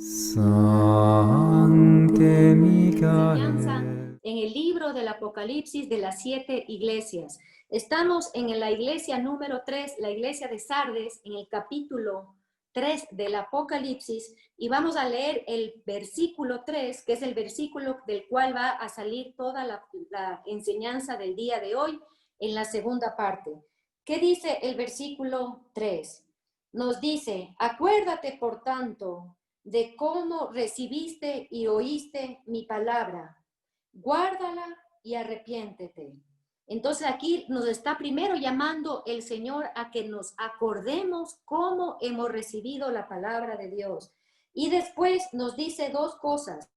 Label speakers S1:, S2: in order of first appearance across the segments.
S1: Sancte
S2: Enseñanza
S1: Michael.
S2: en el libro del Apocalipsis de las 7 iglesias. Estamos en la iglesia número 3, la iglesia de Sardes, en el capítulo 3 del Apocalipsis, y vamos a leer el versículo 3, que es el versículo del cual va a salir toda la enseñanza del día de hoy en la segunda parte. ¿Qué dice el versículo 3? Nos dice: acuérdate, por tanto, de cómo recibiste y oíste mi palabra, guárdala y arrepiéntete. Entonces aquí nos está primero llamando el Señor a que nos acordemos cómo hemos recibido la palabra de Dios. Y después nos dice dos cosas,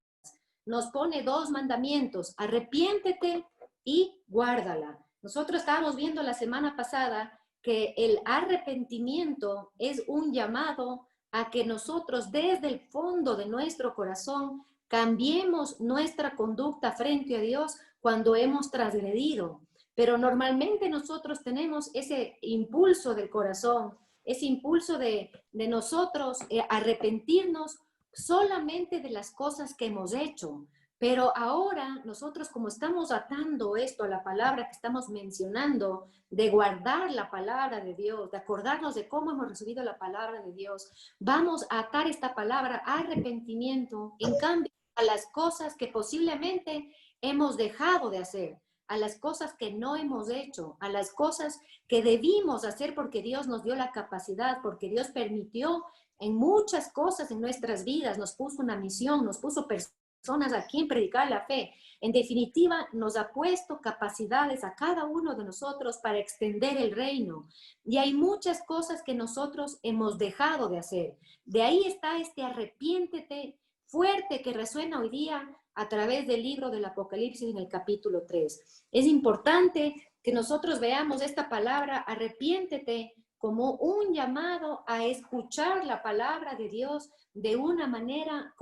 S2: nos pone dos mandamientos: arrepiéntete y guárdala. Nosotros estábamos viendo la semana pasada que el arrepentimiento es un llamado a que nosotros desde el fondo de nuestro corazón cambiemos nuestra conducta frente a Dios cuando hemos transgredido. Pero normalmente nosotros tenemos ese impulso del corazón, ese impulso de nosotros arrepentirnos solamente de las cosas que hemos hecho. Pero ahora nosotros, como estamos atando esto a la palabra que estamos mencionando, de guardar la palabra de Dios, de acordarnos de cómo hemos recibido la palabra de Dios, vamos a atar esta palabra arrepentimiento, en cambio, a las cosas que posiblemente hemos dejado de hacer, a las cosas que no hemos hecho, a las cosas que debimos hacer porque Dios nos dio la capacidad, porque Dios permitió en muchas cosas en nuestras vidas, nos puso una misión, nos puso personas a quien predicar la fe. En definitiva, nos ha puesto capacidades a cada uno de nosotros para extender el reino. Y hay muchas cosas que nosotros hemos dejado de hacer. De ahí está este arrepiéntete fuerte que resuena hoy día a través del libro del Apocalipsis en el capítulo 3. Es importante que nosotros veamos esta palabra arrepiéntete como un llamado a escuchar la palabra de Dios de una manera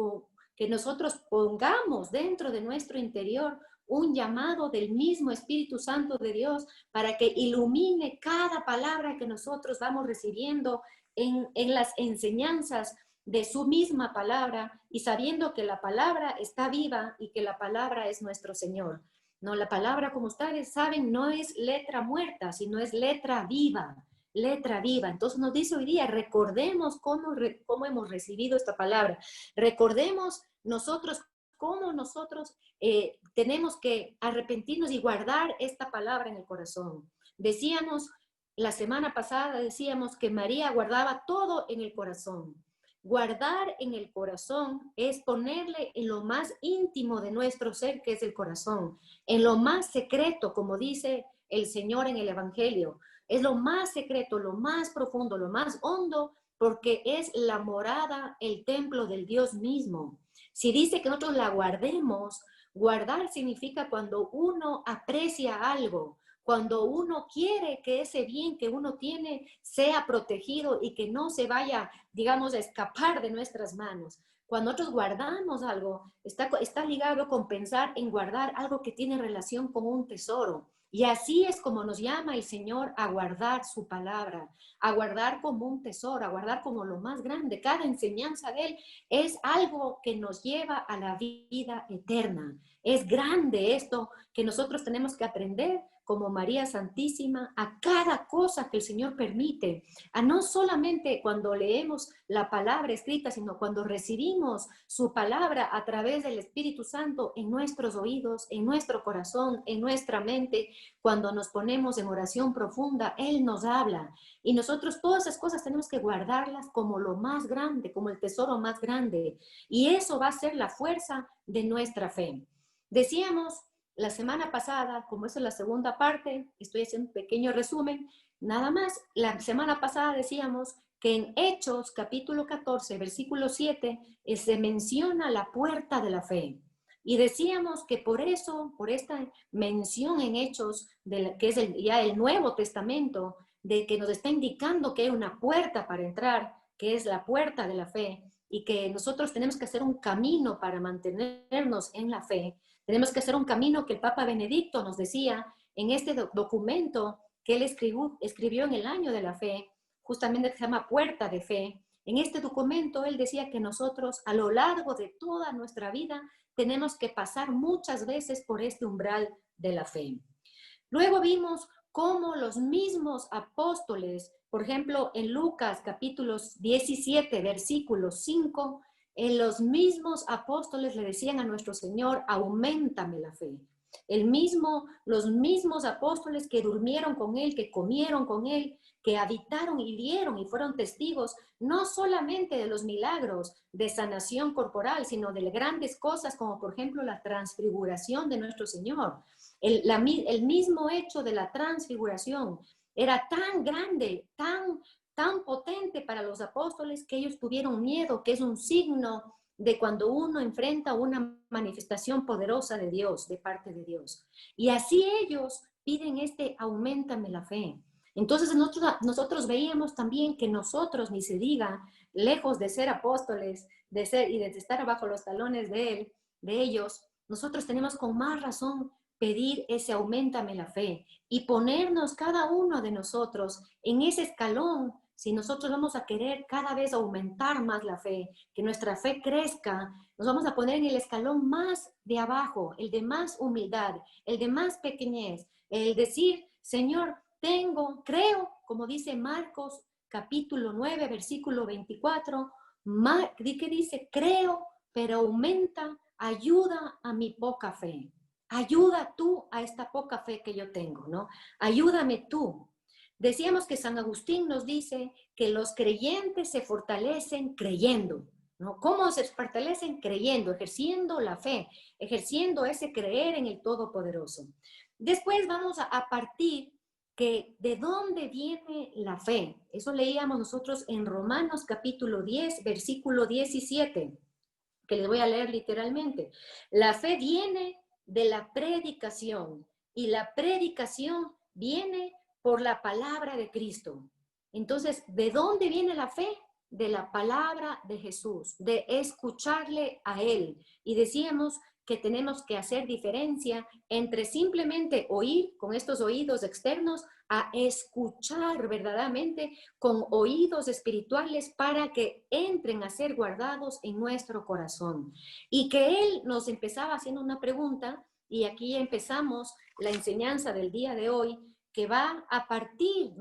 S2: que nosotros pongamos dentro de nuestro interior un llamado del mismo Espíritu Santo de Dios para que ilumine cada palabra que nosotros vamos recibiendo en las enseñanzas de su misma palabra, y sabiendo que la palabra está viva y que la palabra es nuestro Señor. No, la palabra, como ustedes saben, no es letra muerta, sino es letra viva. Letra viva. Entonces nos dice hoy día, recordemos cómo hemos recibido esta palabra. Recordemos nosotros cómo nosotros tenemos que arrepentirnos y guardar esta palabra en el corazón. Decíamos, la semana pasada decíamos que María guardaba todo en el corazón. Guardar en el corazón es ponerle en lo más íntimo de nuestro ser, que es el corazón, en lo más secreto, como dice el Señor en el Evangelio. Es lo más secreto, lo más profundo, lo más hondo, porque es la morada, el templo del Dios mismo. Si dice que nosotros la guardemos, guardar significa cuando uno aprecia algo, cuando uno quiere que ese bien que uno tiene sea protegido y que no se vaya, digamos, a escapar de nuestras manos. Cuando nosotros guardamos algo, está ligado con pensar en guardar algo que tiene relación con un tesoro. Y así es como nos llama el Señor a guardar su palabra, a guardar como un tesoro, a guardar como lo más grande. Cada enseñanza de Él es algo que nos lleva a la vida eterna. Es grande esto que nosotros tenemos que aprender como María Santísima a cada cosa que el Señor permite, a no solamente cuando leemos la palabra escrita, sino cuando recibimos su palabra a través del Espíritu Santo en nuestros oídos, en nuestro corazón, en nuestra mente. Cuando nos ponemos en oración profunda, Él nos habla, y nosotros todas esas cosas tenemos que guardarlas como lo más grande, como el tesoro más grande, y eso va a ser la fuerza de nuestra fe. Decíamos la semana pasada, como eso es la segunda parte, estoy haciendo un pequeño resumen, nada más. La semana pasada decíamos que en Hechos capítulo 14, versículo 7, se menciona la puerta de la fe. Y decíamos que por eso, por esta mención en Hechos, que es ya el Nuevo Testamento, de que nos está indicando que hay una puerta para entrar, que es la puerta de la fe, y que nosotros tenemos que hacer un camino para mantenernos en la fe. Tenemos que hacer un camino que el Papa Benedicto nos decía en este documento que él escribió en el año de la fe, justamente que se llama Puerta de Fe. En este documento él decía que nosotros a lo largo de toda nuestra vida tenemos que pasar muchas veces por este umbral de la fe. Luego vimos cómo los mismos apóstoles, por ejemplo, en Lucas capítulos 17, versículo 5, los mismos apóstoles le decían a nuestro Señor, auméntame la fe. Los mismos apóstoles que durmieron con él, que comieron con él, que habitaron y vieron y fueron testigos, no solamente de los milagros de sanación corporal, sino de grandes cosas como por ejemplo la transfiguración de nuestro Señor. El mismo hecho de la transfiguración era tan grande, tan potente para los apóstoles que ellos tuvieron miedo, que es un signo de cuando uno enfrenta una manifestación poderosa de Dios, de parte de Dios. Y así ellos piden auméntame la fe. Entonces nosotros veíamos también que nosotros, ni se diga, lejos de ser apóstoles, de estar bajo los talones de ellos, nosotros tenemos con más razón pedir ese auméntame la fe y ponernos cada uno de nosotros en ese escalón. Si nosotros vamos a querer cada vez aumentar más la fe, que nuestra fe crezca, nos vamos a poner en el escalón más de abajo, el de más humildad, el de más pequeñez, el decir, Señor, creo, como dice Marcos capítulo 9, versículo 24, que dice, creo, pero aumenta, ayuda a mi poca fe. Ayuda tú a esta poca fe que yo tengo, ¿no? Ayúdame tú. Decíamos que San Agustín nos dice que los creyentes se fortalecen creyendo, ¿no? ¿Cómo se fortalecen? Creyendo, ejerciendo la fe, ejerciendo ese creer en el Todopoderoso. Después vamos a partir que de dónde viene la fe. Eso leíamos nosotros en Romanos capítulo 10, versículo 17, que les voy a leer literalmente. La fe viene de la predicación y la predicación viene por la palabra de Cristo. Entonces, ¿de dónde viene la fe? De la palabra de Jesús, de escucharle a Él. Y decíamos que tenemos que hacer diferencia entre simplemente oír con estos oídos externos a escuchar verdaderamente con oídos espirituales para que entren a ser guardados en nuestro corazón. Y que Él nos empezaba haciendo una pregunta, y aquí empezamos la enseñanza del día de hoy, que vamos a partir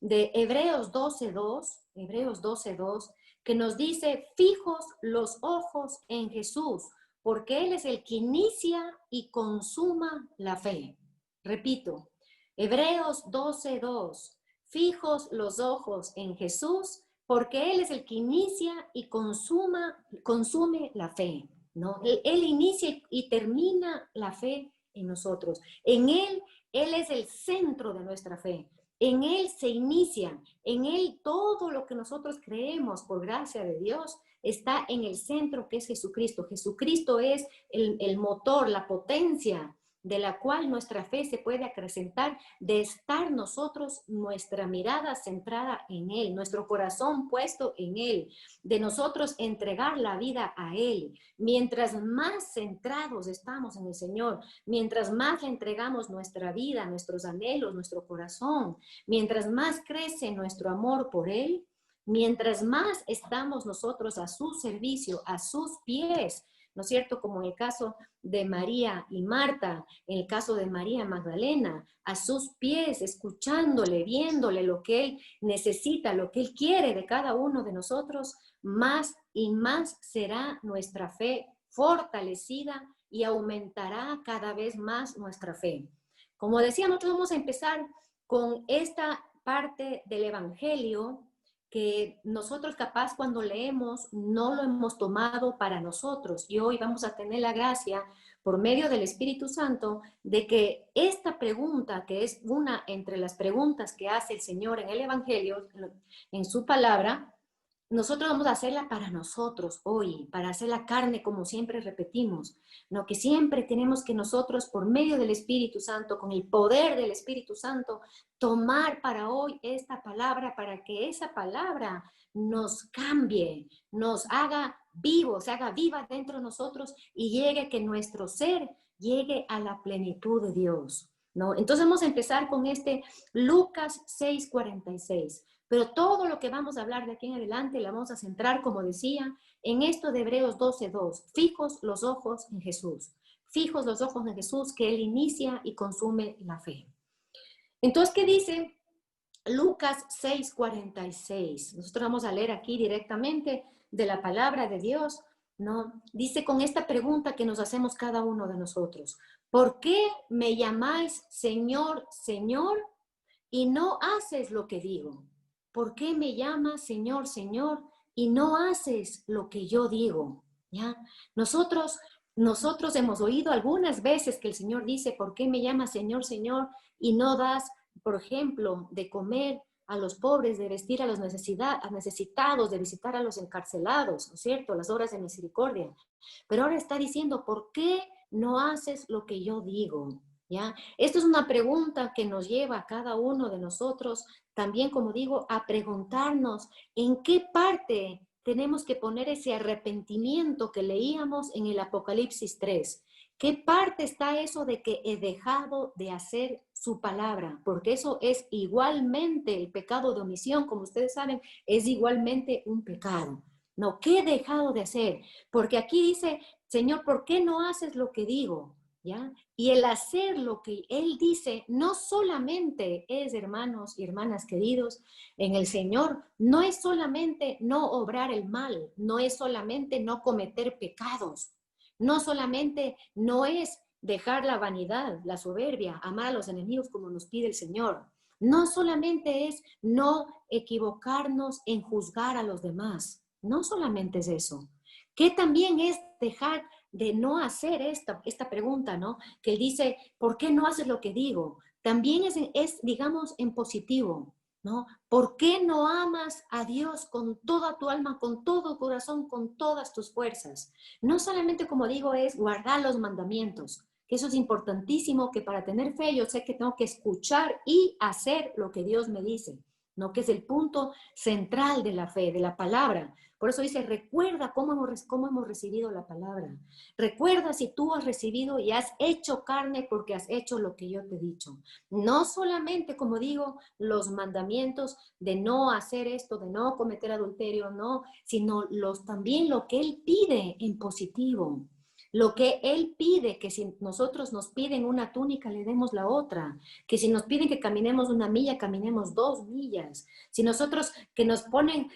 S2: de Hebreos 12:2, que nos dice, fijos los ojos en Jesús, porque Él es el que inicia y consuma la fe. Repito, Hebreos 12:2, fijos los ojos en Jesús, porque Él es el que inicia y consume la fe, ¿no? Él inicia y termina la fe en nosotros. En Él es el centro de nuestra fe. En Él se inicia, en Él todo lo que nosotros creemos por gracia de Dios está en el centro que es Jesucristo. Jesucristo es el motor, la potencia de la cual nuestra fe se puede acrecentar, de estar nosotros, nuestra mirada centrada en Él, nuestro corazón puesto en Él, de nosotros entregar la vida a Él. Mientras más centrados estamos en el Señor, mientras más le entregamos nuestra vida, nuestros anhelos, nuestro corazón, mientras más crece nuestro amor por Él, mientras más estamos nosotros a su servicio, a sus pies, ¿no es cierto? Como en el caso de María y Marta, en el caso de María Magdalena, a sus pies, escuchándole, viéndole lo que Él necesita, lo que Él quiere de cada uno de nosotros, más y más será nuestra fe fortalecida y aumentará cada vez más nuestra fe. Como decía, nosotros vamos a empezar con esta parte del Evangelio que nosotros capaz cuando leemos no lo hemos tomado para nosotros, y hoy vamos a tener la gracia por medio del Espíritu Santo de que esta pregunta, que es una entre las preguntas que hace el Señor en el Evangelio, en su palabra, nosotros vamos a hacerla para nosotros hoy, para hacer la carne, como siempre repetimos, ¿no? Que siempre tenemos que nosotros, por medio del Espíritu Santo, con el poder del Espíritu Santo, tomar para hoy esta palabra, para que esa palabra nos cambie, nos haga vivos, se haga viva dentro de nosotros y llegue que nuestro ser llegue a la plenitud de Dios, ¿no? Entonces vamos a empezar con Lucas 6:46. Pero todo lo que vamos a hablar de aquí en adelante la vamos a centrar, como decía, en esto de Hebreos 12:2. Fijos los ojos en Jesús. Fijos los ojos en Jesús, que Él inicia y consume la fe. Entonces, ¿qué dice Lucas 6:46? Nosotros vamos a leer aquí directamente de la palabra de Dios, ¿no? Dice con esta pregunta que nos hacemos cada uno de nosotros: ¿por qué me llamáis Señor, Señor, y no haces lo que digo? ¿Por qué me llamas Señor, Señor, y no haces lo que yo digo? ¿Ya? Nosotros hemos oído algunas veces que el Señor dice: ¿por qué me llamas Señor, Señor, y no das, por ejemplo, de comer a los pobres, de vestir a los necesitados, de visitar a los encarcelados, ¿no es cierto? Las obras de misericordia. Pero ahora está diciendo: ¿por qué no haces lo que yo digo? ¿Ya? Esto es una pregunta que nos lleva a cada uno de nosotros también, como digo, a preguntarnos en qué parte tenemos que poner ese arrepentimiento que leíamos en el Apocalipsis 3. ¿Qué parte está eso de que he dejado de hacer su palabra? Porque eso es igualmente el pecado de omisión, como ustedes saben, es igualmente un pecado. No, ¿qué he dejado de hacer? Porque aquí dice: Señor, ¿por qué no haces lo que digo? ¿Ya? Y el hacer lo que Él dice no solamente es, hermanos y hermanas queridos, en el Señor, no es solamente no obrar el mal, no es solamente no cometer pecados, no solamente no es dejar la vanidad, la soberbia, amar a los enemigos como nos pide el Señor. No solamente es no equivocarnos en juzgar a los demás, no solamente es eso, que también es dejar de no hacer esta pregunta, ¿no? Que él dice: ¿por qué no haces lo que digo? También digamos, en positivo, ¿no? ¿Por qué no amas a Dios con toda tu alma, con todo tu corazón, con todas tus fuerzas? No solamente, como digo, es guardar los mandamientos, que eso es importantísimo, que para tener fe yo sé que tengo que escuchar y hacer lo que Dios me dice, ¿no? Que es el punto central de la fe, de la palabra. Por eso dice: recuerda cómo hemos recibido la palabra. Recuerda si tú has recibido y has hecho carne porque has hecho lo que yo te he dicho. No solamente, como digo, los mandamientos de no hacer esto, de no cometer adulterio, no, sino también lo que Él pide en positivo. Lo que Él pide, que si nosotros nos piden una túnica, le demos la otra. Que si nos piden que caminemos 1 milla, caminemos 2 millas. Si nosotros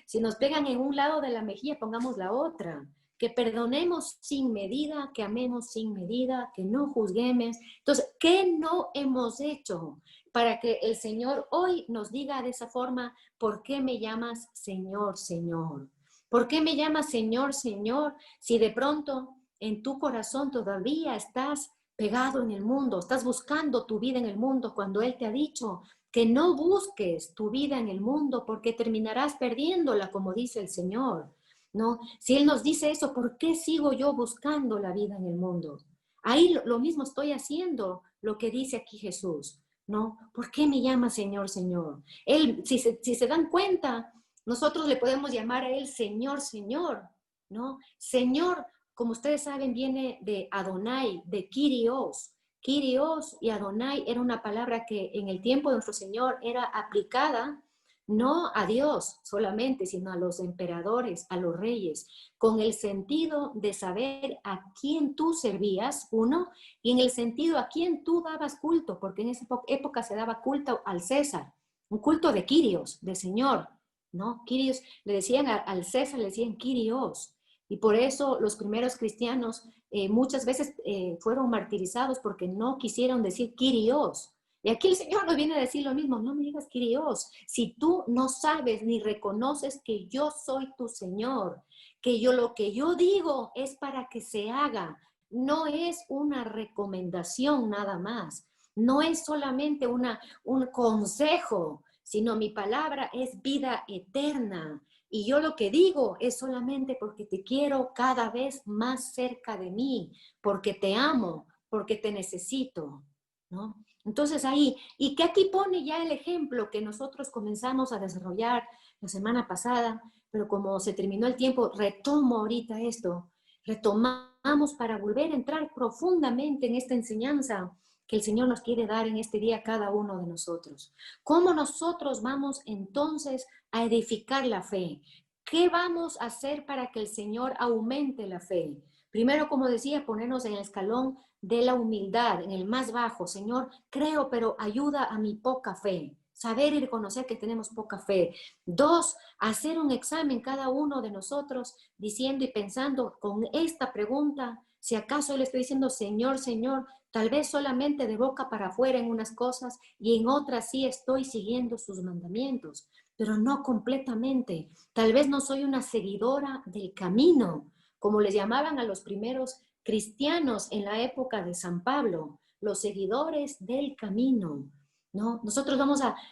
S2: si nos pegan en un lado de la mejilla, pongamos la otra. Que perdonemos sin medida, que amemos sin medida, que no juzguemos. Entonces, ¿qué no hemos hecho para que el Señor hoy nos diga de esa forma: ¿por qué me llamas Señor, Señor? ¿Por qué me llamas Señor, Señor? Si de pronto en tu corazón todavía estás pegado en el mundo, estás buscando tu vida en el mundo, cuando Él te ha dicho que no busques tu vida en el mundo porque terminarás perdiéndola, como dice el Señor, ¿no? Si Él nos dice eso, ¿por qué sigo yo buscando la vida en el mundo? Ahí lo mismo estoy haciendo, lo que dice aquí Jesús, ¿no? ¿Por qué me llama Señor, Señor? Él, si se dan cuenta, nosotros le podemos llamar a Él Señor, Señor, ¿no? Señor, como ustedes saben, viene de Adonai, de Kyrios. Kyrios y Adonai era una palabra que en el tiempo de nuestro Señor era aplicada no a Dios solamente, sino a los emperadores, a los reyes, con el sentido de saber a quién tú servías, uno, y en el sentido a quién tú dabas culto, porque en esa época se daba culto al César, un culto de Kyrios, de Señor, ¿no? Kyrios, le decían al César, le decían Kyrios. Y por eso los primeros cristianos muchas veces fueron martirizados porque no quisieron decir Kyrios. Y aquí el Señor nos viene a decir lo mismo: no me digas Kyrios, si tú no sabes ni reconoces que yo soy tu Señor, que lo que yo digo es para que se haga, no es una recomendación nada más, no es solamente un consejo, sino mi palabra es vida eterna. Y yo lo que digo es solamente porque te quiero cada vez más cerca de mí, porque te amo, porque te necesito, ¿no? Entonces ahí, y que aquí pone ya el ejemplo que nosotros comenzamos a desarrollar la semana pasada, pero como se terminó el tiempo, retomo ahorita esto, retomamos para volver a entrar profundamente en esta enseñanza que el Señor nos quiere dar en este día a cada uno de nosotros. ¿Cómo nosotros vamos entonces a edificar la fe. ¿Qué vamos a hacer para que el Señor aumente la fe? Primero, como decía, ponernos en el escalón de la humildad, en el más bajo. Señor, creo, pero ayuda a mi poca fe. Saber y reconocer que tenemos poca fe. Dos, hacer un examen cada uno de nosotros diciendo y pensando con esta pregunta, si acaso le estoy diciendo, Señor, Señor, tal vez solamente de boca para afuera en unas cosas y en otras sí estoy siguiendo sus mandamientos, pero no completamente. Tal vez no soy una seguidora del camino, como les llamaban a los primeros cristianos en la época de San Pablo, los seguidores del camino. ¿No? Nosotros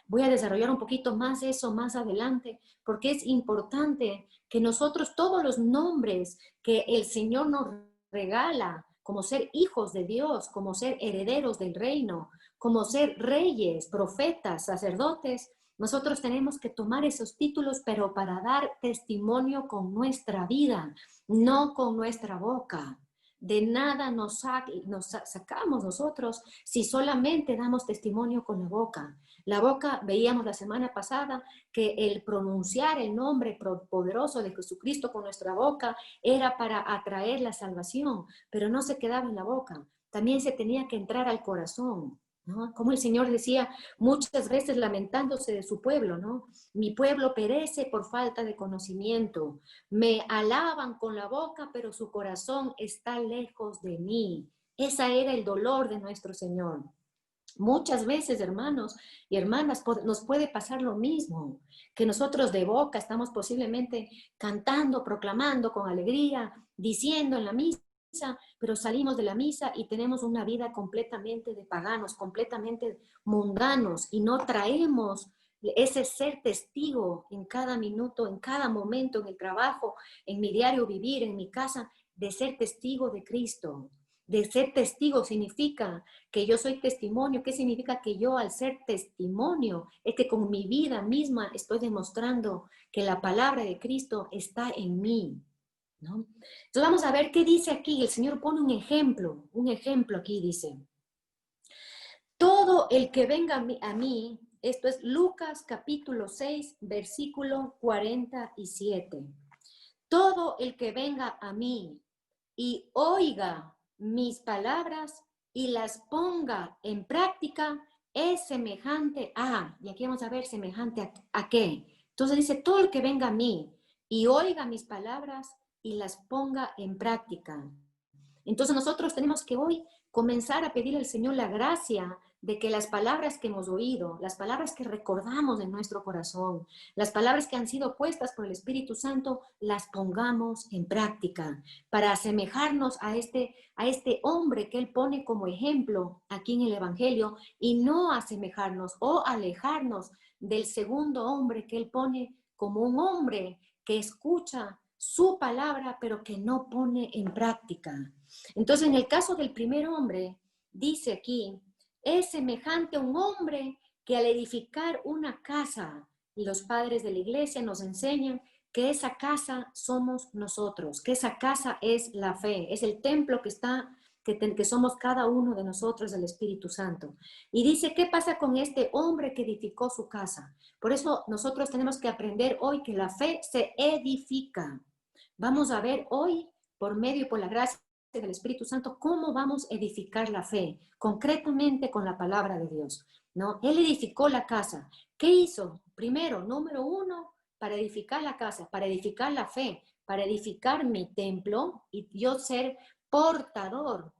S2: voy a desarrollar un poquito más eso más adelante, porque es importante que nosotros todos los nombres que el Señor nos regala, como ser hijos de Dios, como ser herederos del reino, como ser reyes, profetas, sacerdotes, nosotros tenemos que tomar esos títulos, pero para dar testimonio con nuestra vida, no con nuestra boca. De nada nos sacamos nosotros si solamente damos testimonio con la boca. La boca, veíamos la semana pasada, que el pronunciar el nombre poderoso de Jesucristo con nuestra boca era para atraer la salvación, pero no se quedaba en la boca. También se tenía que entrar al corazón, ¿no? Como el Señor decía muchas veces lamentándose de su pueblo, ¿no? Mi pueblo perece por falta de conocimiento. Me alaban con la boca, pero su corazón está lejos de mí. Ese era el dolor de nuestro Señor. Muchas veces, hermanos y hermanas, nos puede pasar lo mismo, que nosotros de boca estamos posiblemente cantando, proclamando con alegría, diciendo en la misa, pero salimos de la misa y tenemos una vida completamente de paganos, completamente mundanos, y no traemos ese ser testigo en cada minuto, en cada momento, en el trabajo, en mi diario vivir, en mi casa, de ser testigo de Cristo. De ser testigo significa que yo soy testimonio. ¿Qué significa que yo al ser testimonio? Es que con mi vida misma estoy demostrando que la palabra de Cristo está en mí, ¿no? Entonces vamos a ver qué dice aquí. El Señor pone un ejemplo aquí dice. Todo el que venga a mí, esto es Lucas capítulo 6, versículo 47. Todo el que venga a mí y oiga mis palabras y las ponga en práctica, es semejante a, y aquí vamos a ver semejante a qué. Entonces dice, todo el que venga a mí y oiga mis palabras y las ponga en práctica. Entonces nosotros tenemos que hoy comenzar a pedir al Señor la gracia de que las palabras que hemos oído, las palabras que recordamos en nuestro corazón, las palabras que han sido puestas por el Espíritu Santo, las pongamos en práctica para asemejarnos a este hombre que Él pone como ejemplo aquí en el Evangelio y no asemejarnos o alejarnos del segundo hombre que Él pone como un hombre que escucha su palabra pero que no pone en práctica. Entonces, en el caso del primer hombre, dice aquí, es semejante a un hombre que al edificar una casa, y los padres de la iglesia nos enseñan que esa casa somos nosotros, que esa casa es la fe, es el templo que somos cada uno de nosotros del Espíritu Santo. Y dice, ¿qué pasa con este hombre que edificó su casa? Por eso nosotros tenemos que aprender hoy que la fe se edifica. Vamos a ver hoy, por medio y por la gracia del Espíritu Santo, cómo vamos a edificar la fe, concretamente con la palabra de Dios, ¿no? Él edificó la casa. ¿Qué hizo? Primero, número uno, para edificar la casa, para edificar la fe, para edificar mi templo y yo ser portador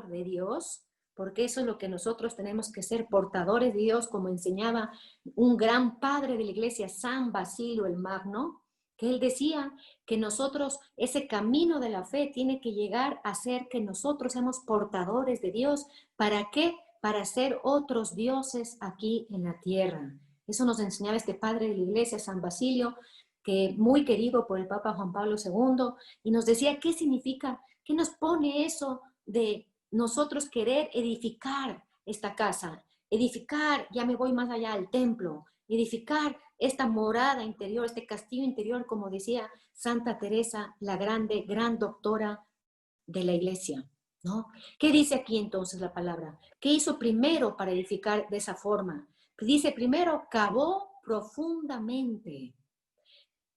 S2: de Dios, porque eso es lo que nosotros tenemos que ser, portadores de Dios, como enseñaba un gran padre de la iglesia, San Basilio el Magno, que él decía que nosotros, ese camino de la fe tiene que llegar a ser que nosotros seamos portadores de Dios. ¿Para qué? Para ser otros dioses aquí en la tierra. Eso nos enseñaba este padre de la iglesia, San Basilio, que muy querido por el Papa Juan Pablo II, y nos decía qué significa, qué nos pone eso de nosotros querer edificar esta casa, edificar, ya me voy más allá al templo, edificar esta morada interior, este castillo interior, como decía Santa Teresa, la grande, gran doctora de la iglesia, ¿no? ¿Qué dice aquí entonces la palabra? ¿Qué hizo primero para edificar de esa forma? Dice primero, cavó profundamente.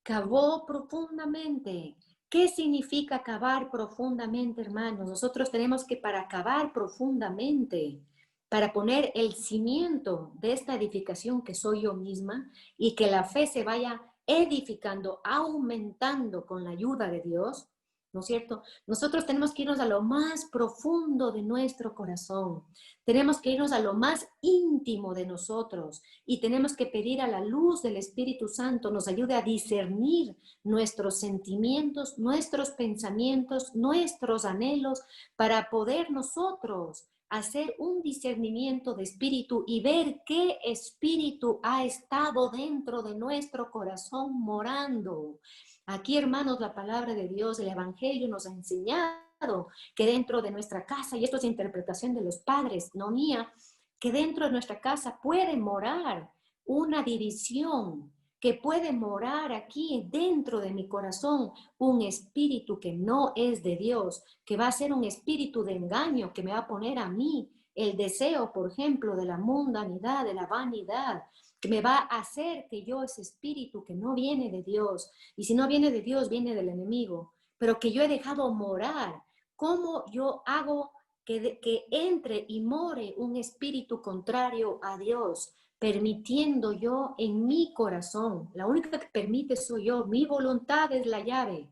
S2: Cavó profundamente. ¿Qué significa cavar profundamente, hermanos? Nosotros tenemos que, para cavar profundamente, para poner el cimiento de esta edificación que soy yo misma y que la fe se vaya edificando, aumentando con la ayuda de Dios, ¿no es cierto? Nosotros tenemos que irnos a lo más profundo de nuestro corazón. Tenemos que irnos a lo más íntimo de nosotros y tenemos que pedir a la luz del Espíritu Santo nos ayude a discernir nuestros sentimientos, nuestros pensamientos, nuestros anhelos, para poder nosotros hacer un discernimiento de espíritu y ver qué espíritu ha estado dentro de nuestro corazón morando. Aquí, hermanos, la palabra de Dios, el Evangelio nos ha enseñado que dentro de nuestra casa, y esto es interpretación de los padres, no mía, que dentro de nuestra casa puede morar una división, que puede morar aquí dentro de mi corazón un espíritu que no es de Dios, que va a ser un espíritu de engaño, que me va a poner a mí el deseo, por ejemplo, de la mundanidad, de la vanidad, que me va a hacer que yo, ese espíritu que no viene de Dios, y si no viene de Dios, viene del enemigo, pero que yo he dejado morar. ¿Cómo yo hago que entre y more un espíritu contrario a Dios? Permitiendo yo en mi corazón, la única que permite soy yo, mi voluntad es la llave,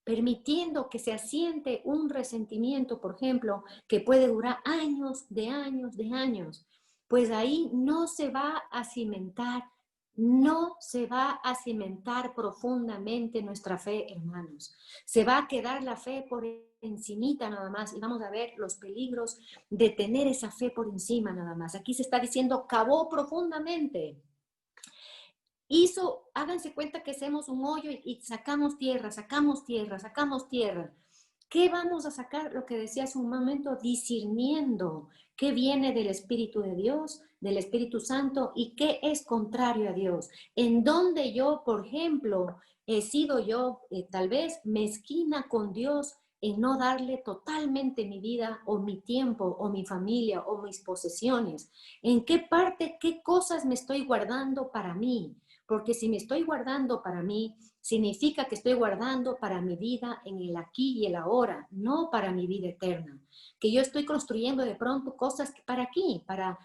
S2: permitiendo que se asiente un resentimiento, por ejemplo, que puede durar años, de años, de años, pues ahí no se va a cimentar, no se va a cimentar profundamente nuestra fe, hermanos. Se va a quedar la fe por encimita nada más y vamos a ver los peligros de tener esa fe por encima nada más. Aquí se está diciendo, cavó profundamente. Háganse cuenta que hacemos un hoyo y sacamos tierra, sacamos tierra, sacamos tierra. ¿Qué vamos a sacar? Lo que decía hace un momento, discerniendo qué viene del Espíritu de Dios, del Espíritu Santo y qué es contrario a Dios. En donde yo, por ejemplo, he sido yo tal vez mezquina con Dios en no darle totalmente mi vida o mi tiempo o mi familia o mis posesiones. ¿En qué parte, qué cosas me estoy guardando para mí? Porque si me estoy guardando para mí, significa que estoy guardando para mi vida en el aquí y el ahora, no para mi vida eterna. Que yo estoy construyendo de pronto cosas para aquí, para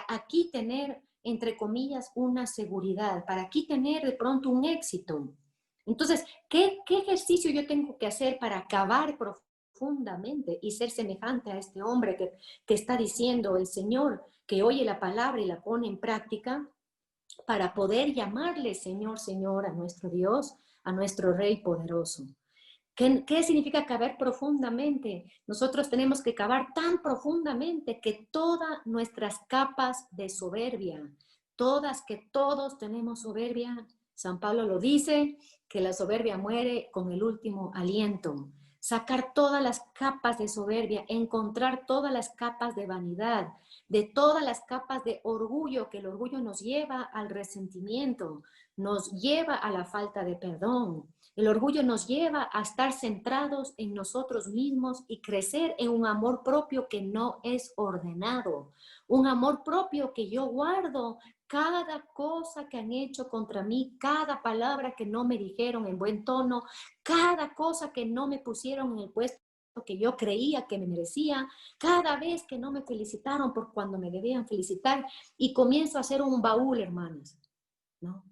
S2: aquí tener, entre comillas, una seguridad, para aquí tener de pronto un éxito. Entonces, ¿qué ejercicio yo tengo que hacer para acabar profundamente y ser semejante a este hombre que está diciendo el Señor, que oye la palabra y la pone en práctica? Para poder llamarle Señor, Señor a nuestro Dios, a nuestro Rey poderoso. ¿Qué significa cavar profundamente? Nosotros tenemos que cavar tan profundamente que todas nuestras capas de soberbia, que todos tenemos soberbia, San Pablo lo dice, que la soberbia muere con el último aliento. Sacar todas las capas de soberbia, encontrar todas las capas de vanidad, de todas las capas de orgullo, que el orgullo nos lleva al resentimiento, nos lleva a la falta de perdón. El orgullo nos lleva a estar centrados en nosotros mismos y crecer en un amor propio que no es ordenado. Un amor propio que yo guardo cada cosa que han hecho contra mí, cada palabra que no me dijeron en buen tono, cada cosa que no me pusieron en el puesto que yo creía que me merecía, cada vez que no me felicitaron por cuando me debían felicitar, y comienzo a hacer un baúl, hermanos, ¿no?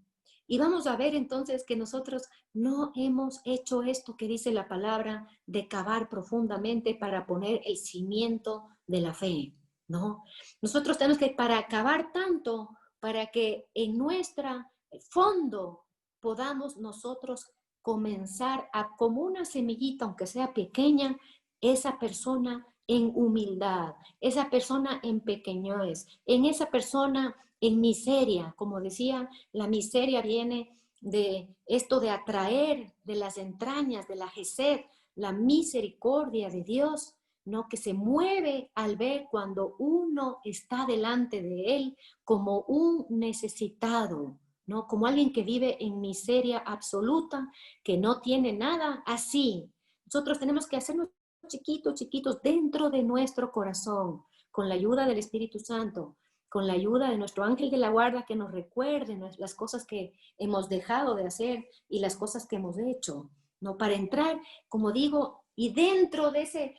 S2: Y vamos a ver entonces que nosotros no hemos hecho esto que dice la palabra de cavar profundamente para poner el cimiento de la fe, ¿no? Nosotros tenemos que, para cavar tanto, para que en nuestro fondo podamos nosotros comenzar a, como una semillita, aunque sea pequeña, esa persona en humildad, esa persona en pequeñez, en esa persona en miseria. Como decía, la miseria viene de esto de atraer de las entrañas, de la gesed, la misericordia de Dios, ¿no? Que se mueve al ver cuando uno está delante de Él como un necesitado, ¿no? Como alguien que vive en miseria absoluta, que no tiene nada así. Nosotros tenemos que hacernos chiquitos, chiquitos dentro de nuestro corazón, con la ayuda del Espíritu Santo, con la ayuda de nuestro ángel de la guarda que nos recuerde las cosas que hemos dejado de hacer y las cosas que hemos hecho, ¿no? Para entrar, como digo, y dentro de ese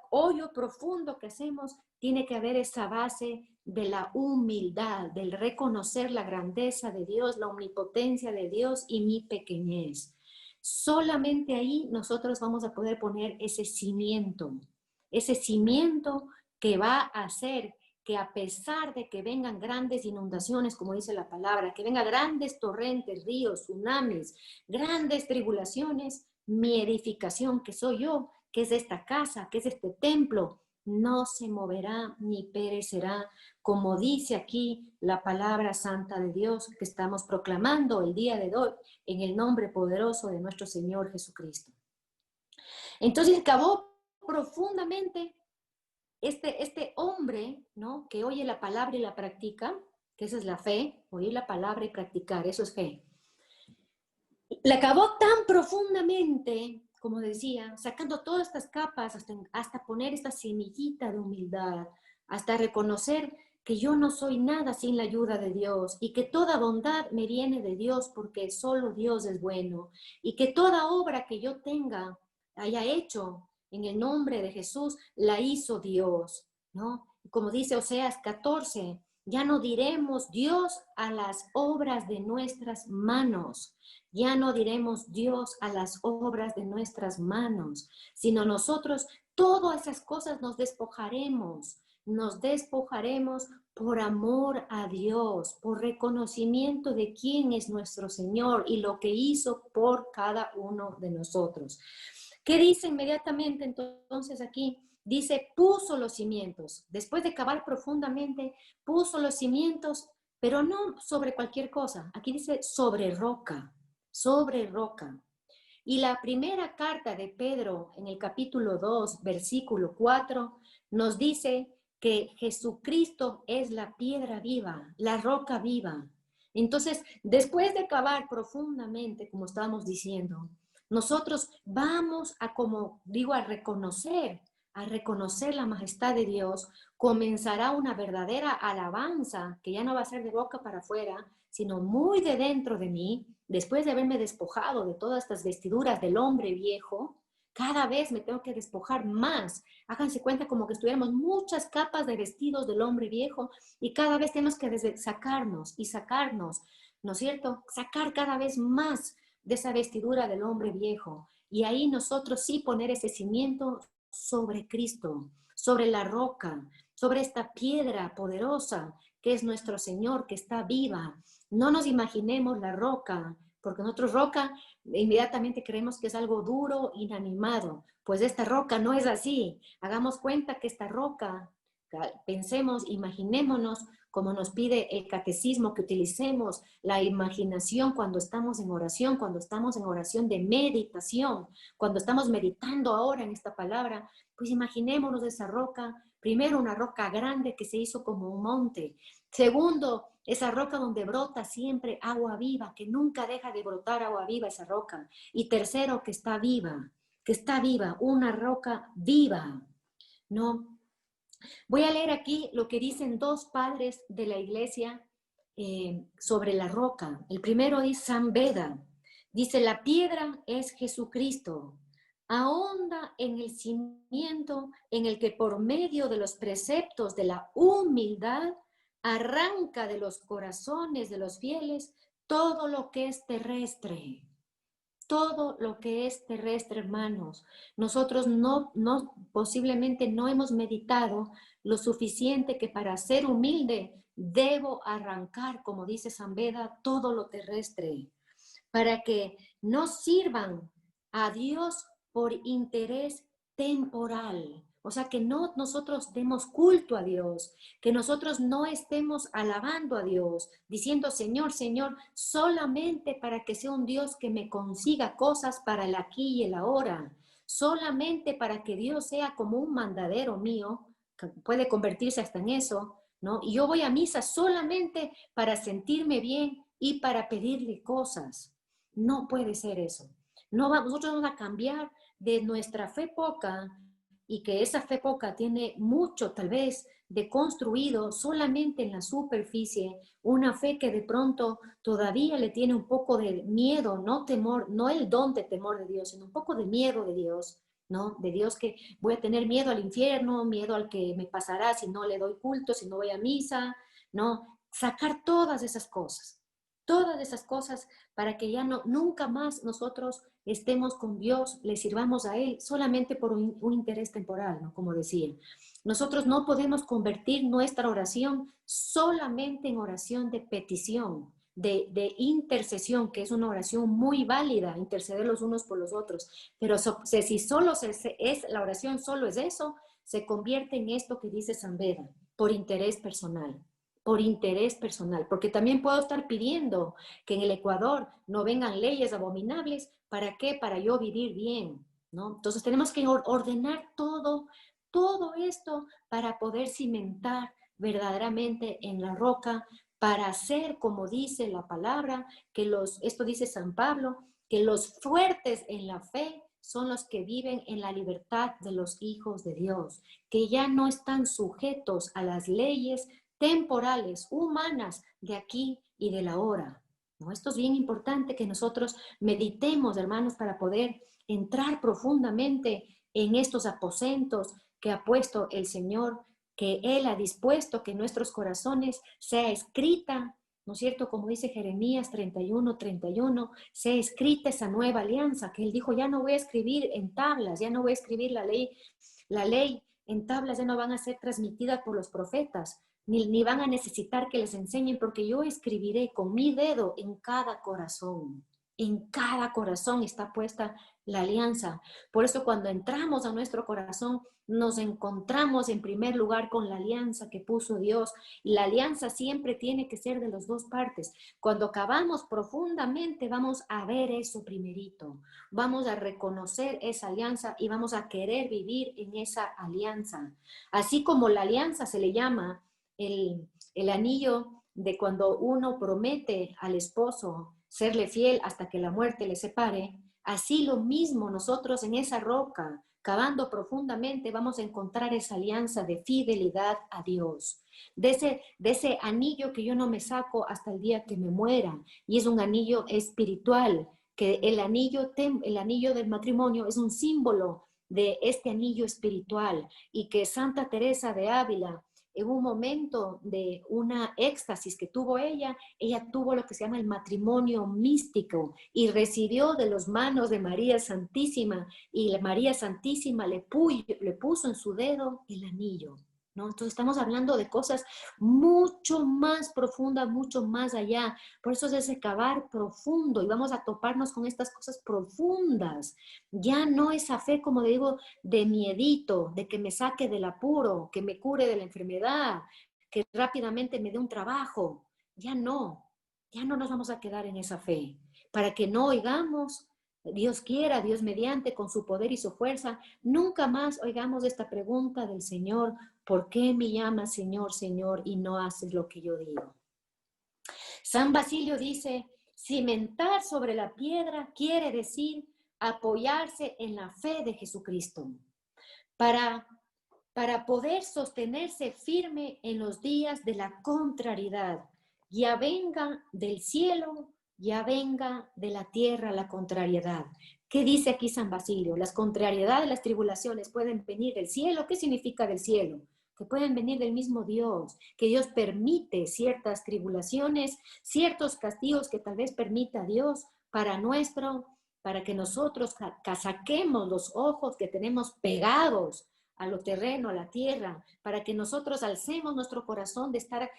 S2: hoyo profundo que hacemos, tiene que haber esa base de la humildad, del reconocer la grandeza de Dios, la omnipotencia de Dios y mi pequeñez. Solamente ahí nosotros vamos a poder poner ese cimiento que va a hacer que a pesar de que vengan grandes inundaciones, como dice la palabra, que vengan grandes torrentes, ríos, tsunamis, grandes tribulaciones, mi edificación, que soy yo, que es esta casa, que es este templo, no se moverá ni perecerá, como dice aquí la palabra santa de Dios que estamos proclamando el día de hoy en el nombre poderoso de nuestro Señor Jesucristo. Entonces acabó profundamente este hombre, ¿no? Que oye la palabra y la practica, que esa es la fe, oír la palabra y practicar, eso es fe. Le acabó tan profundamente, como decía, sacando todas estas capas hasta poner esta semillita de humildad, hasta reconocer que yo no soy nada sin la ayuda de Dios y que toda bondad me viene de Dios porque solo Dios es bueno y que toda obra que yo haya hecho en el nombre de Jesús, la hizo Dios, ¿no? Como dice Oseas 14, ya no diremos Dios a las obras de nuestras manos, ya no diremos Dios a las obras de nuestras manos, sino nosotros todas esas cosas nos despojaremos por amor a Dios, por reconocimiento de quién es nuestro Señor y lo que hizo por cada uno de nosotros. ¿Qué dice inmediatamente entonces aquí? Dice, puso los cimientos. Después de cavar profundamente, puso los cimientos, pero no sobre cualquier cosa. Aquí dice sobre roca, sobre roca. Y la primera carta de Pedro en el capítulo 2, versículo 4, nos dice que Jesucristo es la piedra viva, la roca viva. Entonces, después de cavar profundamente, como estábamos diciendo, nosotros vamos a, como digo, a reconocer la majestad de Dios, comenzará una verdadera alabanza que ya no va a ser de boca para afuera, sino muy de dentro de mí, después de haberme despojado de todas estas vestiduras del hombre viejo. Cada vez me tengo que despojar más. Háganse cuenta como que estuviéramos muchas capas de vestidos del hombre viejo y cada vez tenemos que sacarnos, ¿no es cierto? Sacar cada vez más de esa vestidura del hombre viejo. Y ahí nosotros sí poner ese cimiento sobre Cristo, sobre la roca, sobre esta piedra poderosa que es nuestro Señor, que está viva. No nos imaginemos la roca, porque nosotros roca inmediatamente creemos que es algo duro, inanimado. Pues esta roca no es así. Hagamos cuenta que esta roca, pensemos, imaginémonos como nos pide el catecismo, que utilicemos la imaginación cuando estamos en oración de meditación, cuando estamos meditando ahora en esta palabra, pues imaginémonos esa roca, primero una roca grande que se hizo como un monte, segundo, esa roca donde brota siempre agua viva, que nunca deja de brotar agua viva esa roca, y tercero, que está viva, una roca viva, ¿no? Voy a leer aquí lo que dicen dos padres de la iglesia sobre la roca. El primero es San Beda. Dice, la piedra es Jesucristo. Ahonda en el cimiento en el que por medio de los preceptos de la humildad arranca de los corazones de los fieles todo lo que es terrestre. Todo lo que es terrestre, hermanos. Nosotros posiblemente no hemos meditado lo suficiente que para ser humilde debo arrancar, como dice San Beda, todo lo terrestre, para que no sirvan a Dios por interés temporal. O sea, que no nosotros demos culto a Dios, que nosotros no estemos alabando a Dios, diciendo, Señor, Señor, solamente para que sea un Dios que me consiga cosas para el aquí y el ahora, solamente para que Dios sea como un mandadero mío, que puede convertirse hasta en eso, ¿no? Y yo voy a misa solamente para sentirme bien y para pedirle cosas. No puede ser eso. Nosotros vamos a cambiar de nuestra fe poca y que esa fe poca tiene mucho tal vez de construido solamente en la superficie, una fe que de pronto todavía le tiene un poco de miedo, no temor, no el don de temor de Dios, sino un poco de miedo de Dios, ¿no? De Dios, que voy a tener miedo al infierno, miedo al que me pasará si no le doy culto, si no voy a misa, ¿no? Sacar todas esas cosas para que ya no, nunca más nosotros estemos con Dios, le sirvamos a Él solamente por un interés temporal, ¿no? Como decía. Nosotros no podemos convertir nuestra oración solamente en oración de petición, de intercesión, que es una oración muy válida, interceder los unos por los otros. Pero si solo es la oración, solo es eso, se convierte en esto que dice San Beda, por interés personal, porque también puedo estar pidiendo que en el Ecuador no vengan leyes abominables. ¿Para qué? Para yo vivir bien, ¿no? Entonces tenemos que ordenar todo esto para poder cimentar verdaderamente en la roca, para hacer, como dice la palabra, esto dice San Pablo, que los fuertes en la fe son los que viven en la libertad de los hijos de Dios, que ya no están sujetos a las leyes temporales, humanas, de aquí y de la hora, ¿no? Esto es bien importante que nosotros meditemos, hermanos, para poder entrar profundamente en estos aposentos que ha puesto el Señor, que Él ha dispuesto que en nuestros corazones sea escrita, ¿no es cierto? Como dice Jeremías 31:31, sea escrita esa nueva alianza, que Él dijo, ya no voy a escribir en tablas, ya no voy a escribir la ley en tablas, ya no van a ser transmitidas por los profetas, ni van a necesitar que les enseñen, porque yo escribiré con mi dedo en cada corazón. En cada corazón está puesta la alianza. Por eso cuando entramos a nuestro corazón, nos encontramos en primer lugar con la alianza que puso Dios. Y la alianza siempre tiene que ser de las dos partes. Cuando cavamos profundamente, vamos a ver eso primerito. Vamos a reconocer esa alianza y vamos a querer vivir en esa alianza. Así como la alianza se le llama el anillo de cuando uno promete al esposo serle fiel hasta que la muerte le separe, así lo mismo nosotros en esa roca, cavando profundamente, vamos a encontrar esa alianza de fidelidad a Dios, de ese anillo que yo no me saco hasta el día que me muera, y es un anillo espiritual, que el anillo del matrimonio es un símbolo de este anillo espiritual, y que Santa Teresa de Ávila, en un momento de una éxtasis que tuvo ella tuvo lo que se llama el matrimonio místico y recibió de las manos de María Santísima, y María Santísima le puso en su dedo el anillo, ¿no? Entonces estamos hablando de cosas mucho más profundas, mucho más allá. Por eso es ese cavar profundo y vamos a toparnos con estas cosas profundas. Ya no esa fe, como digo, de miedito, de que me saque del apuro, que me cure de la enfermedad, que rápidamente me dé un trabajo. Ya no nos vamos a quedar en esa fe. Para que no oigamos, Dios quiera, Dios mediante, con su poder y su fuerza, nunca más oigamos esta pregunta del Señor: ¿por qué me llamas Señor, Señor, y no haces lo que yo digo? San Basilio dice, cimentar sobre la piedra quiere decir apoyarse en la fe de Jesucristo para poder sostenerse firme en los días de la contrariedad. Ya venga del cielo, ya venga de la tierra la contrariedad. ¿Qué dice aquí San Basilio? Las contrariedades, las tribulaciones pueden venir del cielo. ¿Qué significa del cielo? Que pueden venir del mismo Dios, que Dios permite ciertas tribulaciones, ciertos castigos que tal vez permita Dios para que nosotros saquemos los ojos que tenemos pegados a lo terreno, a la tierra, para que nosotros alcemos nuestro corazón de estar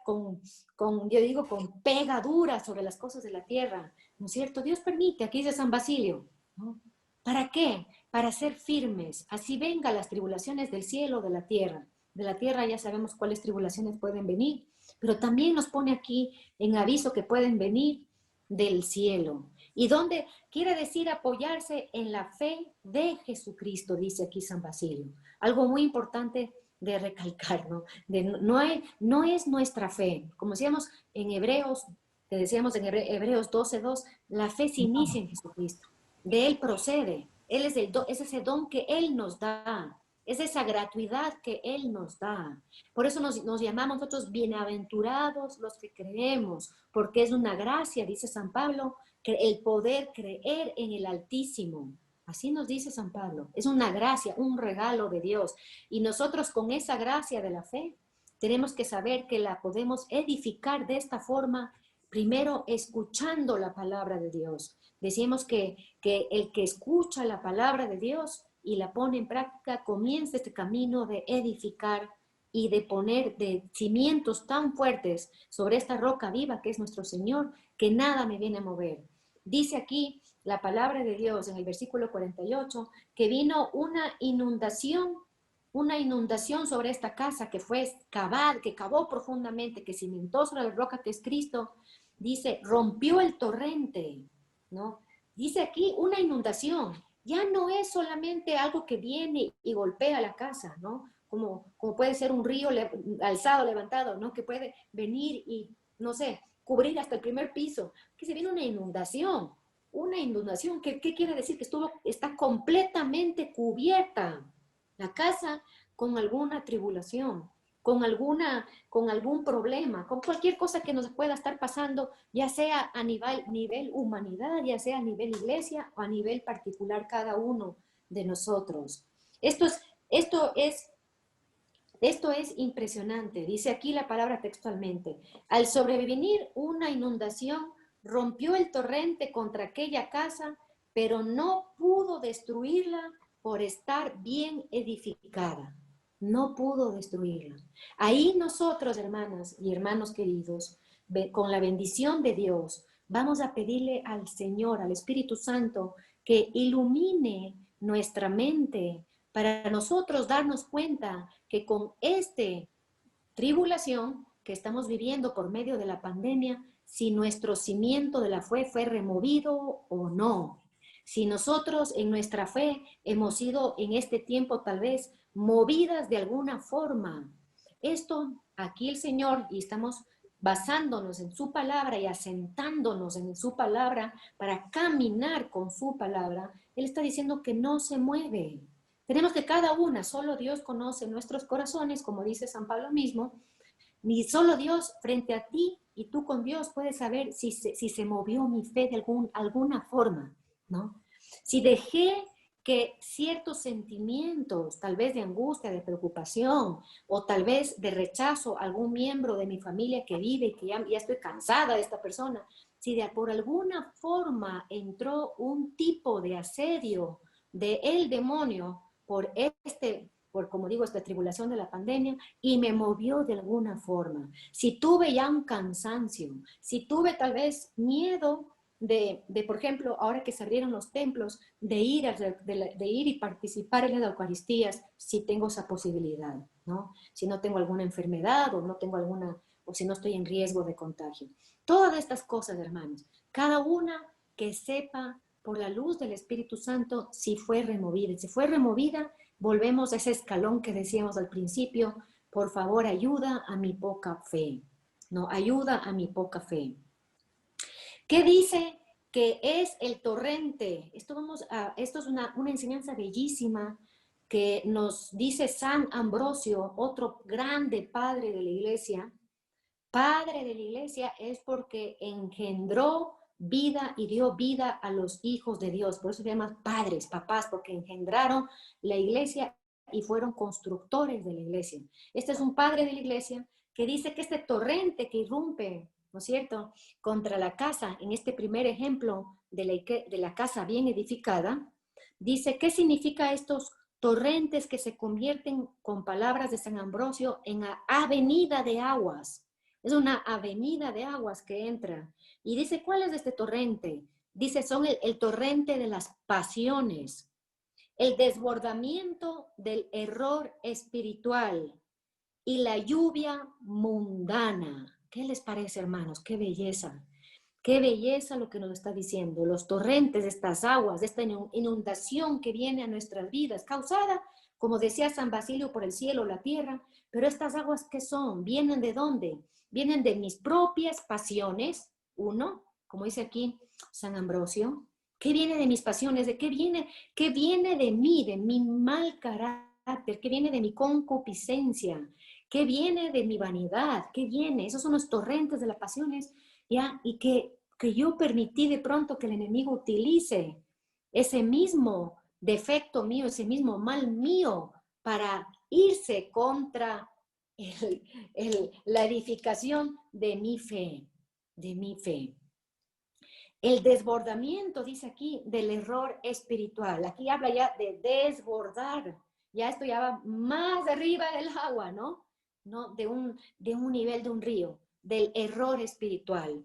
S2: yo digo, con pegadura sobre las cosas de la tierra, ¿no es cierto? Dios permite, aquí dice San Basilio, ¿no? ¿Para qué? Para ser firmes, así vengan las tribulaciones del cielo o de la tierra. De la tierra ya sabemos cuáles tribulaciones pueden venir, pero también nos pone aquí en aviso que pueden venir del cielo. ¿Y dónde? Quiere decir apoyarse en la fe de Jesucristo, dice aquí San Basilio. Algo muy importante de recalcar, ¿no? No es nuestra fe. Como decíamos en Hebreos, Hebreos 12:2, la fe se inicia en Jesucristo. De Él procede. Él es es ese don que Él nos da. Es esa gratuidad que Él nos da. Por eso nos llamamos nosotros bienaventurados los que creemos, porque es una gracia, dice San Pablo, que el poder creer en el Altísimo. Así nos dice San Pablo. Es una gracia, un regalo de Dios. Y nosotros con esa gracia de la fe tenemos que saber que la podemos edificar de esta forma, primero escuchando la palabra de Dios. Decimos que el que escucha la palabra de Dios y la pone en práctica, comienza este camino de edificar y de poner de cimientos tan fuertes sobre esta roca viva que es nuestro Señor, que nada me viene a mover. Dice aquí la palabra de Dios en el versículo 48, que vino una inundación sobre esta casa que fue que cavó profundamente, que cimentó sobre la roca que es Cristo. Dice, rompió el torrente, ¿no? Dice aquí una inundación. Ya no es solamente algo que viene y golpea la casa, ¿no? Como puede ser un río alzado, levantado, ¿no? Que puede venir y, no sé, cubrir hasta el primer piso. Que se viene una inundación. Una inundación, ¿qué quiere decir? Que está completamente cubierta la casa con alguna tribulación, con algún problema, con cualquier cosa que nos pueda estar pasando, ya sea a nivel humanidad, ya sea a nivel iglesia o a nivel particular cada uno de nosotros. Esto es impresionante, dice aquí la palabra textualmente. Al sobrevenir una inundación, rompió el torrente contra aquella casa, pero no pudo destruirla por estar bien edificada. No pudo destruirla. Ahí nosotros, hermanas y hermanos queridos, con la bendición de Dios, vamos a pedirle al Señor, al Espíritu Santo, que ilumine nuestra mente para nosotros darnos cuenta que con esta tribulación que estamos viviendo por medio de la pandemia, si nuestro cimiento de la fe fue removido o no. Si nosotros en nuestra fe hemos sido en este tiempo tal vez movidas de alguna forma. Esto aquí el Señor, y estamos basándonos en su palabra y asentándonos en su palabra para caminar con su palabra, Él está diciendo que no se mueve. Tenemos que cada una, solo Dios conoce nuestros corazones, como dice San Pablo mismo, ni solo Dios frente a ti y tú con Dios puedes saber si se movió mi fe de alguna forma, ¿no? Si dejé que ciertos sentimientos, tal vez de angustia, de preocupación, o tal vez de rechazo a algún miembro de mi familia que vive y que ya estoy cansada de esta persona, si por alguna forma entró un tipo de asedio del demonio por como digo, esta tribulación de la pandemia, y me movió de alguna forma. Si tuve ya un cansancio, si tuve tal vez miedo de por ejemplo, ahora que se abrieron los templos, de ir y participar en las Eucaristías, si tengo esa posibilidad, ¿no? Si no tengo alguna enfermedad o no tengo o si no estoy en riesgo de contagio. Todas estas cosas, hermanos, cada una que sepa por la luz del Espíritu Santo si fue removida. Si fue removida, volvemos a ese escalón que decíamos al principio, por favor, ayuda a mi poca fe. No, ayuda a mi poca fe. ¿Qué dice que es el torrente? Esto es una enseñanza bellísima que nos dice San Ambrosio, otro grande padre de la iglesia. Padre de la iglesia es porque engendró vida y dio vida a los hijos de Dios. Por eso se llaman padres, papás, porque engendraron la iglesia y fueron constructores de la iglesia. Este es un padre de la iglesia que dice que este torrente que irrumpe, ¿no es cierto?, contra la casa, en este primer ejemplo de la casa bien edificada, dice, ¿qué significa estos torrentes que se convierten, con palabras de San Ambrosio, en avenida de aguas? Es una avenida de aguas que entra. Y dice, ¿cuál es este torrente? Dice, son el torrente de las pasiones, el desbordamiento del error espiritual y la lluvia mundana. ¿Qué les parece, hermanos? ¡Qué belleza! ¡Qué belleza lo que nos está diciendo! Los torrentes de estas aguas, de esta inundación que viene a nuestras vidas, causada, como decía San Basilio, por el cielo, la tierra. Pero estas aguas, ¿qué son? ¿Vienen de dónde? Vienen de mis propias pasiones, uno, como dice aquí San Ambrosio, ¿Qué viene de mis pasiones? ¿De qué viene de mí, de mi mal carácter? ¿Qué viene de mi concupiscencia? ¿Qué viene de mi vanidad? ¿Qué viene? Esos son los torrentes de las pasiones, ¿ya? Y que yo permití de pronto que el enemigo utilice ese mismo defecto mío, ese mismo mal mío, para irse contra la edificación de mi fe, de mi fe. El desbordamiento, dice aquí, del error espiritual. Aquí habla ya de desbordar. Ya esto ya va más arriba del agua, ¿no? ¿No? De un nivel de un río, del error espiritual.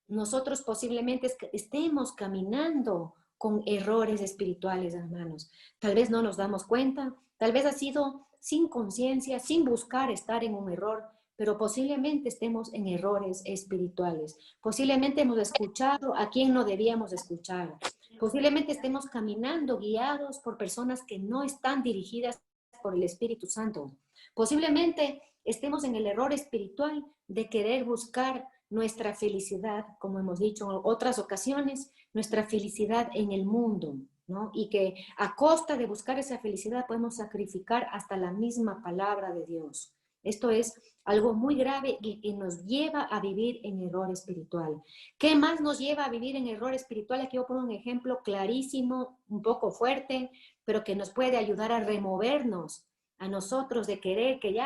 S2: Nosotros posiblemente estemos caminando con errores espirituales, hermanos. Tal vez no nos damos cuenta, tal vez ha sido sin conciencia, sin buscar estar en un error, pero posiblemente estemos en errores espirituales. Posiblemente hemos escuchado a quien no debíamos escuchar. Posiblemente estemos caminando guiados por personas que no están dirigidas por el Espíritu Santo. Posiblemente estemos en el error espiritual de querer buscar nuestra felicidad, como hemos dicho en otras ocasiones, nuestra felicidad en el mundo, ¿no? Y que a costa de buscar esa felicidad podemos sacrificar hasta la misma palabra de Dios. Esto es algo muy grave y nos lleva a vivir en error espiritual. ¿Qué más nos lleva a vivir en error espiritual? Aquí voy a poner un ejemplo clarísimo, un poco fuerte, pero que nos puede ayudar a removernos a nosotros de querer que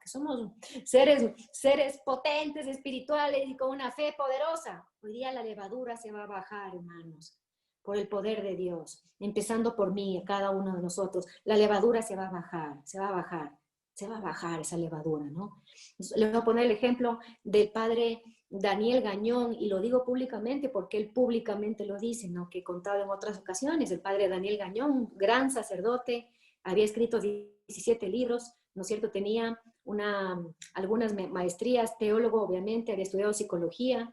S2: somos seres potentes, espirituales y con una fe poderosa. Hoy día la levadura se va a bajar, hermanos, por el poder de Dios, empezando por mí, cada uno de nosotros. La levadura se va a bajar, se va a bajar, se va a bajar esa levadura, ¿no? Les voy a poner el ejemplo del padre Daniel Gañón, y lo digo públicamente porque él públicamente lo dice, ¿no? Que he contado en otras ocasiones. El padre Daniel Gañón, gran sacerdote, había escrito 17 libros, ¿no es cierto? Tenía algunas maestrías, teólogo obviamente, había estudiado psicología,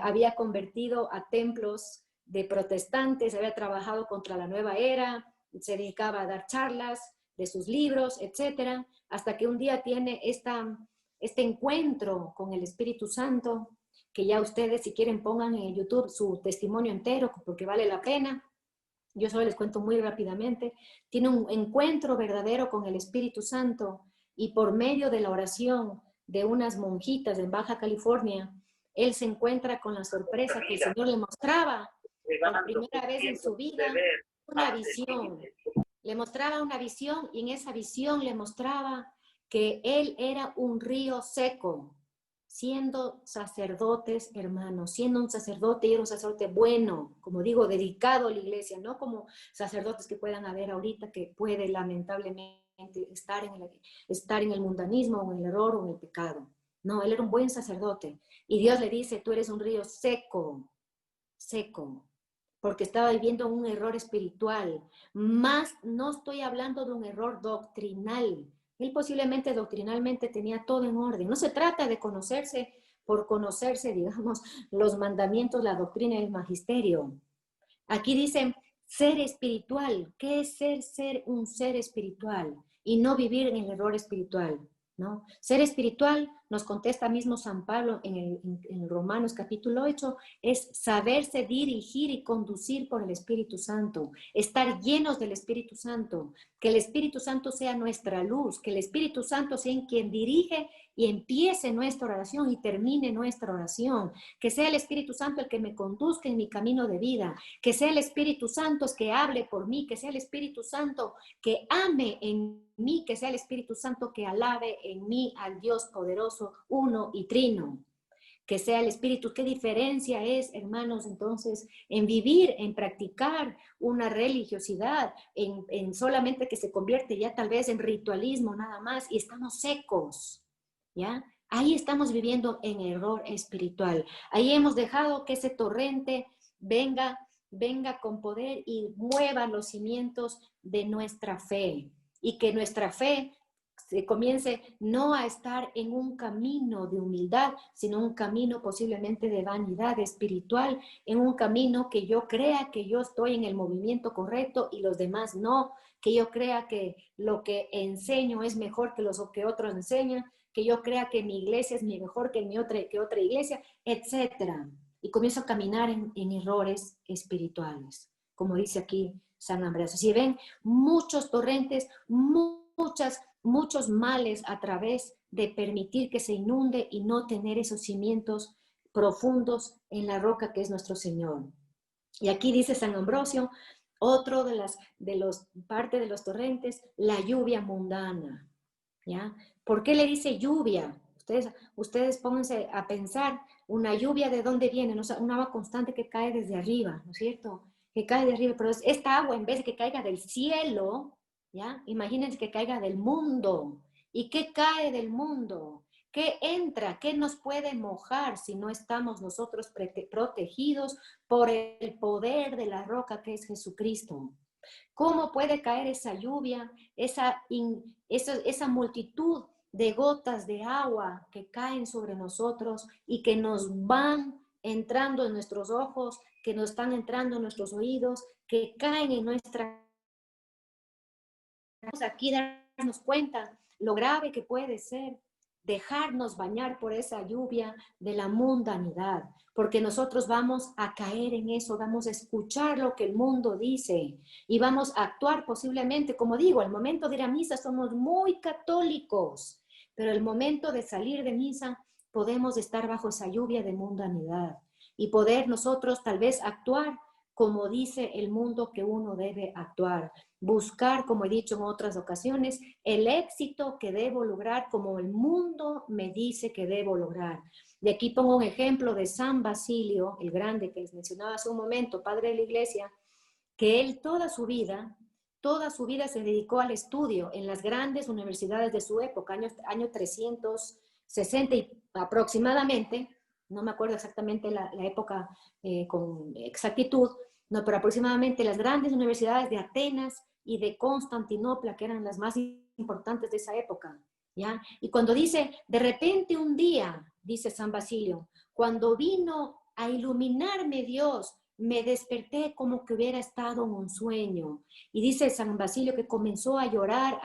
S2: había convertido a templos de protestantes, había trabajado contra la nueva era, se dedicaba a dar charlas de sus libros, etcétera, hasta que un día tiene este encuentro con el Espíritu Santo, que ya ustedes si quieren pongan en YouTube su testimonio entero, porque vale la pena. Yo solo les cuento muy rápidamente. Tiene un encuentro verdadero con el Espíritu Santo y por medio de la oración de unas monjitas en Baja California, él se encuentra con la sorpresa que el Señor le mostraba por primera vez en su vida una visión. Le mostraba una visión y en esa visión le mostraba que él era un río seco, siendo sacerdotes, hermanos, siendo un sacerdote y era un sacerdote bueno, como digo, dedicado a la iglesia, no como sacerdotes que puedan haber ahorita que puede lamentablemente estar en el mundanismo o en el error o en el pecado. No, él era un buen sacerdote y Dios le dice, tú eres un río seco, seco, porque estaba viviendo un error espiritual, más no estoy hablando de un error doctrinal. Él posiblemente doctrinalmente tenía todo en orden. No se trata de conocerse por conocerse, digamos, los mandamientos, la doctrina y el magisterio. Aquí dicen ser espiritual. ¿Qué es ser un ser espiritual? Y no vivir en el error espiritual, ¿no? Ser espiritual, nos contesta mismo San Pablo en Romanos capítulo 8, es saberse dirigir y conducir por el Espíritu Santo, estar llenos del Espíritu Santo, que el Espíritu Santo sea nuestra luz, que el Espíritu Santo sea en quien dirige y empiece nuestra oración y termine nuestra oración, que sea el Espíritu Santo el que me conduzca en mi camino de vida, que sea el Espíritu Santo el que hable por mí, que sea el Espíritu Santo que ame en mí, que sea el Espíritu Santo que alabe en mí al Dios poderoso, uno y trino. Que sea el Espíritu. ¿Qué diferencia es, hermanos, entonces, en vivir, en practicar una religiosidad, en solamente que se convierte ya tal vez en ritualismo nada más y estamos secos, ¿ya? Ahí estamos viviendo en error espiritual. Ahí hemos dejado que ese torrente venga con poder y mueva los cimientos de nuestra fe. Y que nuestra fe se comience no a estar en un camino de humildad, sino un camino posiblemente de vanidad espiritual, en un camino que yo crea que yo estoy en el movimiento correcto y los demás no, que yo crea que lo que enseño es mejor que que otros enseñan, que yo crea que mi iglesia es mejor que otra iglesia, etcétera. y comienzo a caminar en errores espirituales, como dice aquí San Ambroso. Si ven muchos torrentes, muchos males a través de permitir que se inunde y no tener esos cimientos profundos en la roca que es nuestro Señor. Y aquí dice San Ambrosio, otro parte de los torrentes, la lluvia mundana, ¿ya? ¿Por qué le dice lluvia? Ustedes pónganse a pensar, una lluvia ¿de dónde viene? ¿No? Un agua constante que cae desde arriba, ¿no es cierto? Que cae de arriba, pero esta agua en vez de que caiga del cielo, ¿ya? Imagínense que caiga del mundo. ¿Y qué cae del mundo? ¿Qué entra? ¿Qué nos puede mojar si no estamos nosotros protegidos por el poder de la roca que es Jesucristo? ¿Cómo puede caer esa lluvia, esa multitud de gotas de agua que caen sobre nosotros y que nos van entrando en nuestros ojos, que nos están entrando en nuestros oídos, que caen en nuestra... Aquí darnos cuenta lo grave que puede ser dejarnos bañar por esa lluvia de la mundanidad, porque nosotros vamos a caer en eso, vamos a escuchar lo que el mundo dice y vamos a actuar posiblemente, como digo, al momento de ir a misa somos muy católicos, pero el momento de salir de misa podemos estar bajo esa lluvia de mundanidad y poder nosotros tal vez actuar como dice el mundo que uno debe actuar. Buscar, como he dicho en otras ocasiones, el éxito que debo lograr como el mundo me dice que debo lograr. De aquí pongo un ejemplo de San Basilio, el grande que les mencionaba hace un momento, padre de la iglesia, que él toda su vida se dedicó al estudio en las grandes universidades de su época, año 360 aproximadamente, no me acuerdo exactamente la época con exactitud, no, pero aproximadamente las grandes universidades de Atenas y de Constantinopla, que eran las más importantes de esa época, ¿ya? Y cuando dice, de repente un día, dice San Basilio, cuando vino a iluminarme Dios, me desperté como que hubiera estado en un sueño. Y dice San Basilio que comenzó a llorar,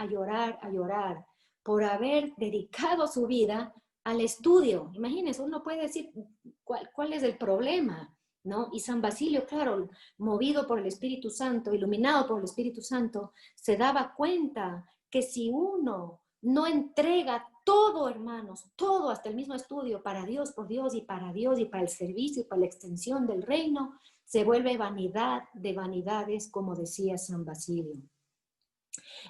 S2: por haber dedicado su vida al estudio. Imagínense, uno puede decir cuál es el problema, ¿no? Y San Basilio, claro, movido por el Espíritu Santo, iluminado por el Espíritu Santo, se daba cuenta que si uno no entrega todo, hermanos, todo, hasta el mismo estudio, para Dios, por Dios y para Dios y para el servicio y para la extensión del reino, se vuelve vanidad de vanidades, como decía San Basilio.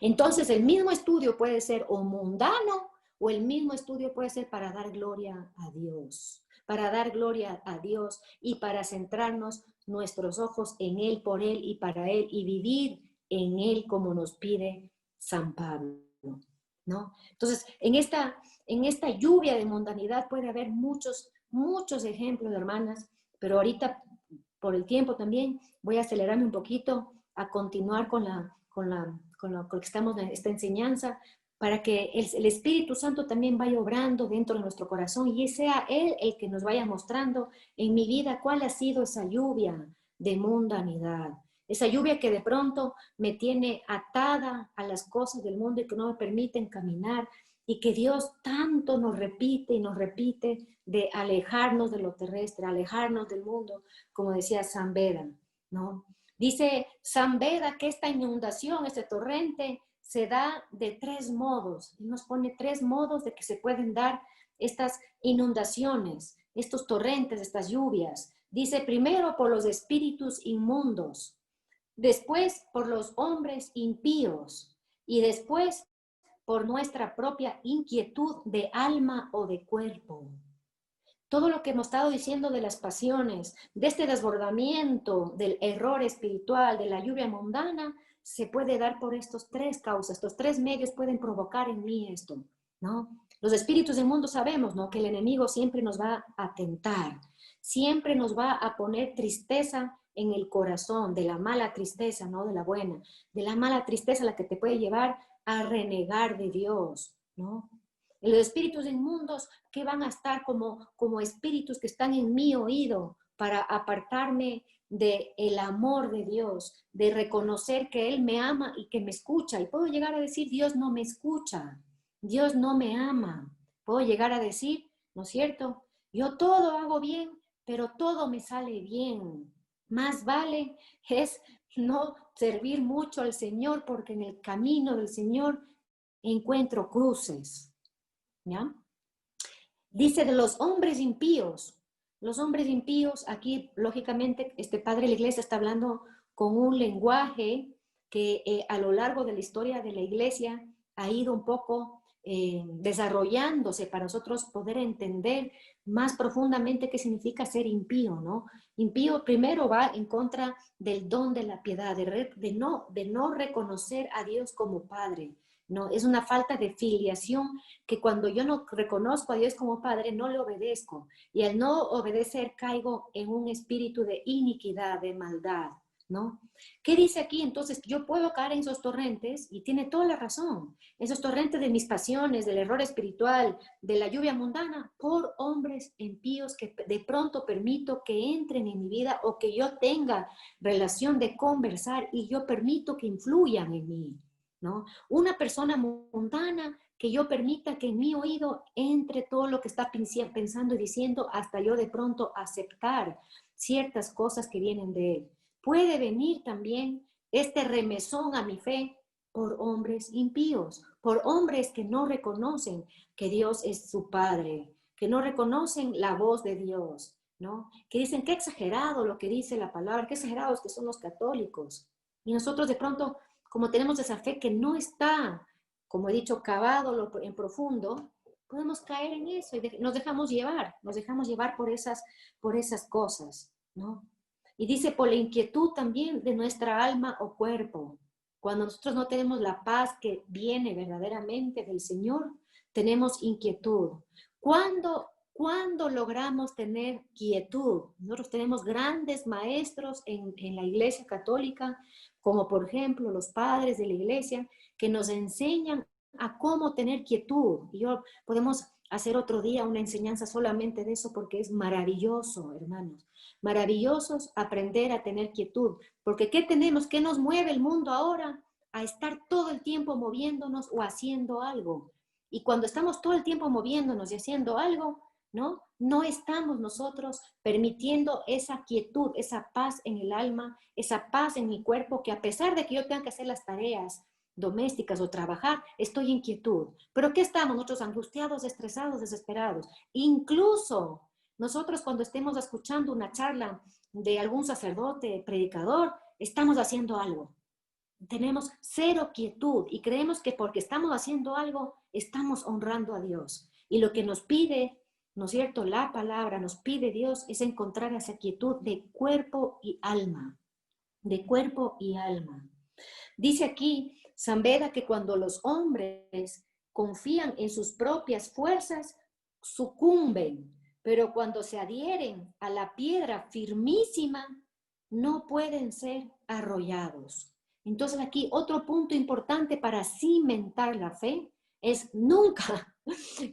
S2: Entonces, el mismo estudio puede ser o mundano o el mismo estudio puede ser para dar gloria a Dios, para dar gloria a Dios y para centrarnos nuestros ojos en Él, por Él y para Él y vivir en Él como nos pide San Pablo, ¿no? Entonces, en esta lluvia de mundanidad puede haber muchos ejemplos, hermanas, pero ahorita, por el tiempo también, voy a acelerarme un poquito a continuar con lo que estamos en esta enseñanza, para que el Espíritu Santo también vaya obrando dentro de nuestro corazón y sea Él el que nos vaya mostrando en mi vida cuál ha sido esa lluvia de mundanidad. Esa lluvia que de pronto me tiene atada a las cosas del mundo y que no me permiten caminar y que Dios tanto nos repite y nos repite de alejarnos de lo terrestre, alejarnos del mundo, como decía San Beda, ¿no? Dice San Beda que esta inundación, este torrente, se da de 3 modos. Y nos pone 3 modos de que se pueden dar estas inundaciones, estos torrentes, estas lluvias. Dice primero por los espíritus inmundos, después por los hombres impíos y después por nuestra propia inquietud de alma o de cuerpo. Todo lo que hemos estado diciendo de las pasiones, de este desbordamiento del error espiritual, de la lluvia mundana, se puede dar por estos 3 causas, estos 3 medios pueden provocar en mí esto, ¿no? Los espíritus del mundo sabemos, ¿no? Que el enemigo siempre nos va a tentar, siempre nos va a poner tristeza en el corazón, de la mala tristeza, no de la buena, de la mala tristeza la que te puede llevar a renegar de Dios, ¿no? Los espíritus inmundos que van a estar como espíritus que están en mi oído para apartarme del amor de Dios, de reconocer que Él me ama y que me escucha. Y puedo llegar a decir, Dios no me escucha, Dios no me ama. Puedo llegar a decir, ¿no es cierto? Yo todo hago bien, pero todo me sale bien. Más vale es no servir mucho al Señor, porque en el camino del Señor encuentro cruces, ¿ya? Dice de los hombres impíos. Los hombres impíos, aquí lógicamente este padre de la iglesia está hablando con un lenguaje que a lo largo de la historia de la iglesia ha ido un poco desarrollándose para nosotros poder entender más profundamente qué significa ser impío, ¿no? Impío primero va en contra del don de la piedad, de no reconocer a Dios como Padre, ¿no? Es una falta de filiación que cuando yo no reconozco a Dios como Padre, no le obedezco. Y al no obedecer, caigo en un espíritu de iniquidad, de maldad, ¿no? ¿Qué dice aquí? Entonces, yo puedo caer en esos torrentes, y tiene toda la razón, esos torrentes de mis pasiones, del error espiritual, de la lluvia mundana, por hombres impíos que de pronto permito que entren en mi vida o que yo tenga relación de conversar y yo permito que influyan en mí, ¿no? Una persona mundana que yo permita que en mi oído entre todo lo que está pensando y diciendo hasta yo de pronto aceptar ciertas cosas que vienen de él. Puede venir también este remesón a mi fe por hombres impíos, por hombres que no reconocen que Dios es su Padre, que no reconocen la voz de Dios, ¿no? Que dicen, qué exagerado lo que dice la palabra, qué exagerados que son los católicos. Y nosotros de pronto, como tenemos esa fe que no está, como he dicho, cavado en profundo, podemos caer en eso y nos dejamos llevar por esas cosas, ¿no? Y dice, por la inquietud también de nuestra alma o cuerpo. Cuando nosotros no tenemos la paz que viene verdaderamente del Señor, tenemos inquietud. ¿Cuándo logramos tener quietud? Nosotros tenemos grandes maestros en la Iglesia Católica, como por ejemplo los padres de la Iglesia, que nos enseñan a cómo tener quietud. Y podemos hacer otro día una enseñanza solamente de eso, porque es maravilloso, hermanos. Maravillosos aprender a tener quietud, porque ¿qué tenemos? ¿Qué nos mueve el mundo ahora? A estar todo el tiempo moviéndonos o haciendo algo. Y cuando estamos todo el tiempo moviéndonos y haciendo algo, ¿no? No estamos nosotros permitiendo esa quietud, esa paz en el alma, esa paz en mi cuerpo, que a pesar de que yo tenga que hacer las tareas domésticas o trabajar, estoy en quietud. ¿Pero qué estamos nosotros? Angustiados, estresados, desesperados. Incluso nosotros cuando estemos escuchando una charla de algún sacerdote, predicador, estamos haciendo algo. Tenemos cero quietud y creemos que porque estamos haciendo algo, estamos honrando a Dios. Y lo que nos pide, ¿no es cierto? La palabra nos pide Dios es encontrar esa quietud de cuerpo y alma. De cuerpo y alma. Dice aquí San Beda que cuando los hombres confían en sus propias fuerzas, sucumben, pero cuando se adhieren a la piedra firmísima, no pueden ser arrollados. Entonces aquí otro punto importante para cimentar la fe es nunca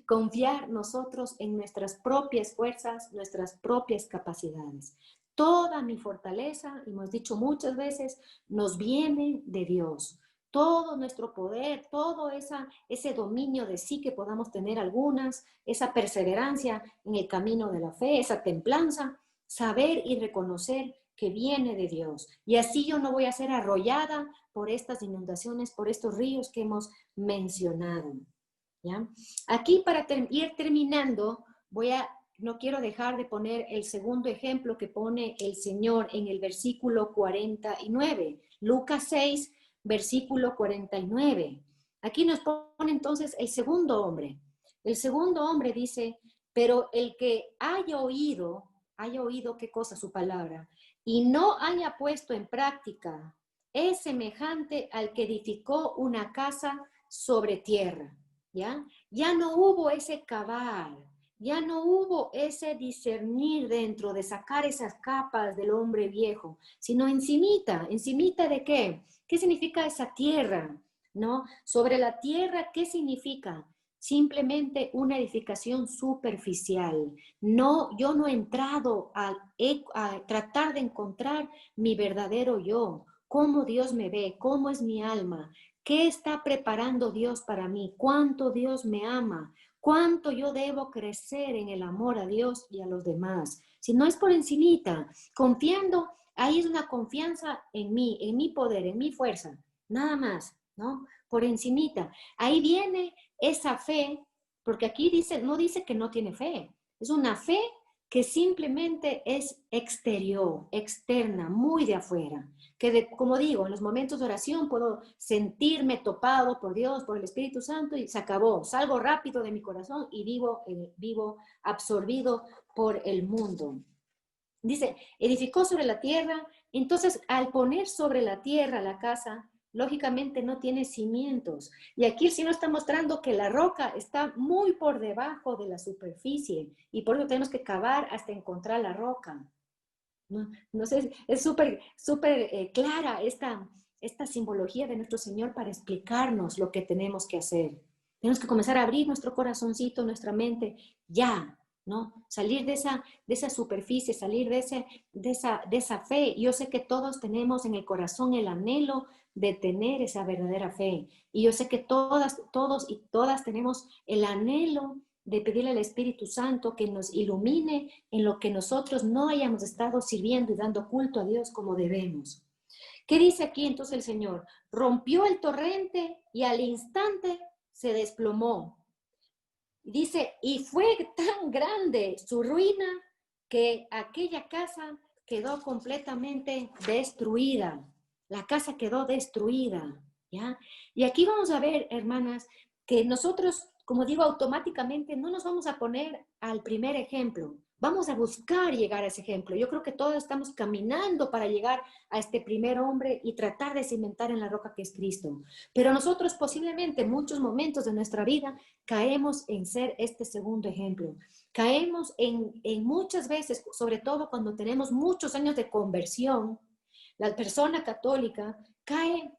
S2: confiar nosotros en nuestras propias fuerzas, nuestras propias capacidades. Toda mi fortaleza, y hemos dicho muchas veces, nos viene de Dios. Todo nuestro poder, todo ese dominio de sí que podamos tener algunas, esa perseverancia en el camino de la fe, esa templanza, saber y reconocer que viene de Dios. Y así yo no voy a ser arrollada por estas inundaciones, por estos ríos que hemos mencionado, ¿ya? Aquí para ir terminando, no quiero dejar de poner el segundo ejemplo que pone el Señor en el versículo 49, Lucas 6, versículo 49. Aquí nos pone entonces el segundo hombre. El segundo hombre dice, pero el que haya oído qué cosa su palabra, y no haya puesto en práctica, es semejante al que edificó una casa sobre tierra, ¿ya? Ya no hubo ese cavar, ya no hubo ese discernir dentro de sacar esas capas del hombre viejo, sino encimita ¿de qué? ¿Qué significa esa tierra? ¿No? Sobre la tierra, ¿qué significa? Simplemente una edificación superficial. No, yo no he entrado a tratar de encontrar mi verdadero yo, cómo Dios me ve, cómo es mi alma, qué está preparando Dios para mí, cuánto Dios me ama, cuánto yo debo crecer en el amor a Dios y a los demás. Si no es por encimita, confiando, ahí es una confianza en mí, en mi poder, en mi fuerza, nada más, ¿no? Por encimita. Ahí viene esa fe, porque aquí dice, no dice que no tiene fe, es una fe que simplemente es exterior, externa, muy de afuera. Como digo, en los momentos de oración puedo sentirme topado por Dios, por el Espíritu Santo y se acabó. Salgo rápido de mi corazón y vivo absorbido por el mundo. Dice, edificó sobre la tierra, entonces al poner sobre la tierra la casa, lógicamente no tiene cimientos. Y aquí el Señor está mostrando que la roca está muy por debajo de la superficie y por eso tenemos que cavar hasta encontrar la roca. No sé, es súper clara esta simbología de nuestro Señor para explicarnos lo que tenemos que hacer. Tenemos que comenzar a abrir nuestro corazoncito, nuestra mente, ya, ¿no? Salir de esa superficie, salir de esa fe. Yo sé que todos tenemos en el corazón el anhelo de tener esa verdadera fe. Y yo sé que todos y todas tenemos el anhelo de pedirle al Espíritu Santo que nos ilumine en lo que nosotros no hayamos estado sirviendo y dando culto a Dios como debemos. ¿Qué dice aquí entonces el Señor? Rompió el torrente y al instante se desplomó. Dice, y fue tan grande su ruina que aquella casa quedó completamente destruida. La casa quedó destruida, ¿ya? Y aquí vamos a ver, hermanas, que nosotros, como digo, automáticamente no nos vamos a poner al primer ejemplo. Vamos a buscar llegar a ese ejemplo. Yo creo que todos estamos caminando para llegar a este primer hombre y tratar de cimentar en la roca que es Cristo. Pero nosotros posiblemente en muchos momentos de nuestra vida caemos en ser este segundo ejemplo. Caemos en muchas veces, sobre todo cuando tenemos muchos años de conversión, la persona católica cae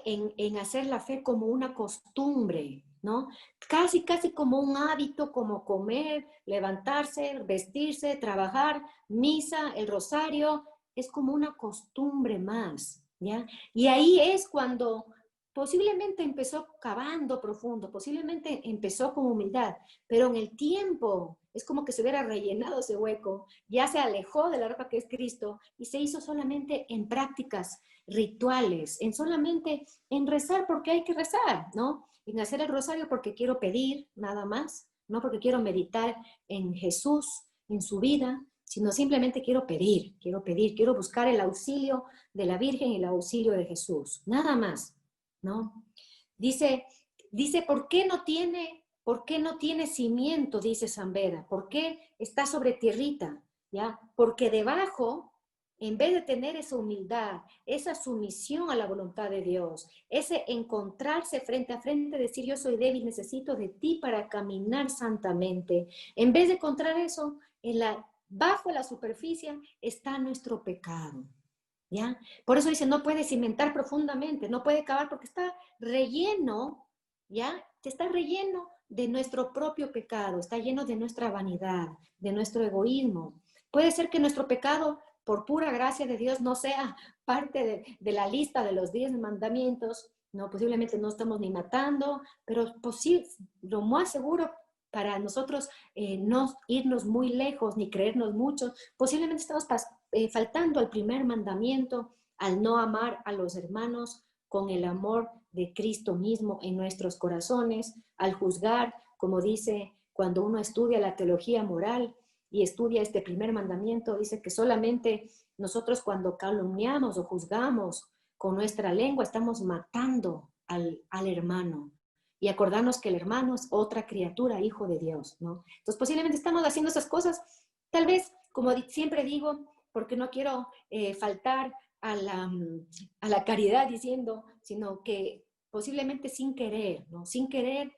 S2: en hacer la fe como una costumbre, ¿no? Casi como un hábito, como comer, levantarse, vestirse, trabajar, misa, el rosario, es como una costumbre más, ¿ya? Y ahí es cuando posiblemente empezó cavando profundo, posiblemente empezó con humildad, pero en el tiempo es como que se hubiera rellenado ese hueco, ya se alejó de la roca que es Cristo y se hizo solamente en prácticas rituales, en solamente en rezar porque hay que rezar, ¿no? En hacer el rosario porque quiero pedir nada más, no porque quiero meditar en Jesús, en su vida, sino simplemente quiero quiero buscar el auxilio de la Virgen y el auxilio de Jesús, nada más, ¿no? Dice, ¿por qué no tiene cimiento? Dice San Beda, ¿por qué está sobre tierrita? ¿Ya? Porque debajo, en vez de tener esa humildad, esa sumisión a la voluntad de Dios, ese encontrarse frente a frente, decir yo soy débil, necesito de ti para caminar santamente, en vez de encontrar eso, bajo la superficie está nuestro pecado. ¿Ya? Por eso dice, no puede cimentar profundamente, no puede cavar porque está relleno, ¿ya? Está relleno de nuestro propio pecado, está lleno de nuestra vanidad, de nuestro egoísmo. Puede ser que nuestro pecado, por pura gracia de Dios, no sea parte de la lista de los 10 mandamientos, no, posiblemente no estamos ni matando, pero lo más seguro para nosotros no irnos muy lejos ni creernos mucho, posiblemente estamos faltando al primer mandamiento, al no amar a los hermanos con el amor de Cristo mismo en nuestros corazones, al juzgar, como dice cuando uno estudia la teología moral y estudia este primer mandamiento, dice que solamente nosotros cuando calumniamos o juzgamos con nuestra lengua estamos matando al hermano. Y acordarnos que el hermano es otra criatura, hijo de Dios, ¿no? Entonces posiblemente estamos haciendo esas cosas, tal vez, como siempre digo, porque no quiero faltar a la caridad diciendo, sino que posiblemente sin querer, ¿no? Sin querer,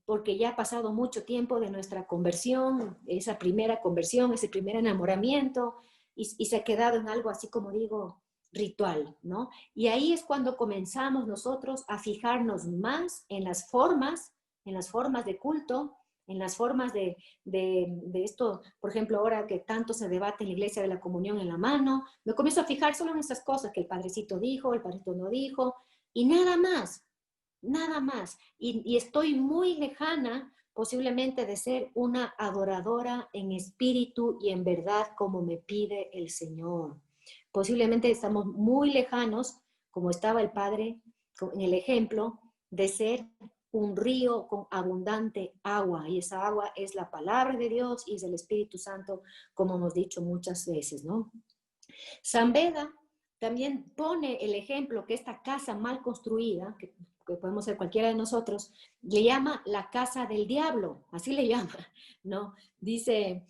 S2: porque ya ha pasado mucho tiempo de nuestra conversión, esa primera conversión, ese primer enamoramiento, y se ha quedado en algo así como digo, ritual, ¿no? Y ahí es cuando comenzamos nosotros a fijarnos más en las formas de culto, en las formas de esto, por ejemplo, ahora que tanto se debate en la iglesia de la comunión en la mano, me comienzo a fijar solo en esas cosas que el padrecito dijo, el padrecito no dijo, y nada más, nada más. Y estoy muy lejana posiblemente de ser una adoradora en espíritu y en verdad como me pide el Señor. Posiblemente estamos muy lejanos, como estaba el Padre en el ejemplo, de ser un río con abundante agua, y esa agua es la palabra de Dios y es el Espíritu Santo, como hemos dicho muchas veces, ¿no? San Beda también pone el ejemplo que esta casa mal construida, que podemos ser cualquiera de nosotros, le llama la casa del diablo, así le llama, ¿no? Dice,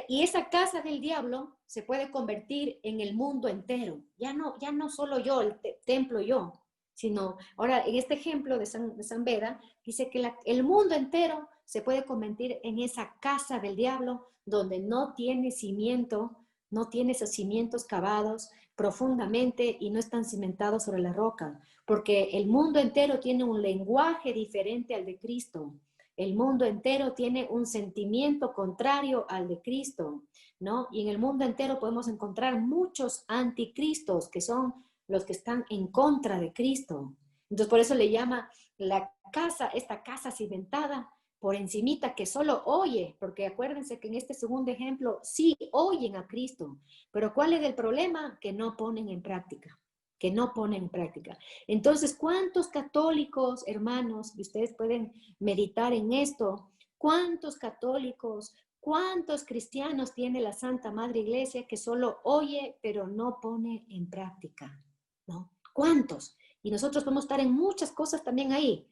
S2: y esa casa del diablo se puede convertir en el mundo entero, ya no solo yo, el templo yo, sino ahora en este ejemplo de San Beda, dice que el mundo entero se puede convertir en esa casa del diablo donde no tiene cimiento, no tiene esos cimientos cavados profundamente y no están cimentados sobre la roca, porque el mundo entero tiene un lenguaje diferente al de Cristo. El mundo entero tiene un sentimiento contrario al de Cristo, ¿no? Y en el mundo entero podemos encontrar muchos anticristos, que son los que están en contra de Cristo. Entonces, por eso le llama esta casa cimentada por encimita, que solo oye, porque acuérdense que en este segundo ejemplo sí oyen a Cristo, pero ¿cuál es el problema? Que no ponen en práctica, que no ponen en práctica. Entonces, ¿cuántos católicos, hermanos, y ustedes pueden meditar en esto, cuántos católicos, cuántos cristianos tiene la Santa Madre Iglesia que solo oye, pero no pone en práctica? ¿No? ¿Cuántos? Y nosotros podemos estar en muchas cosas también ahí,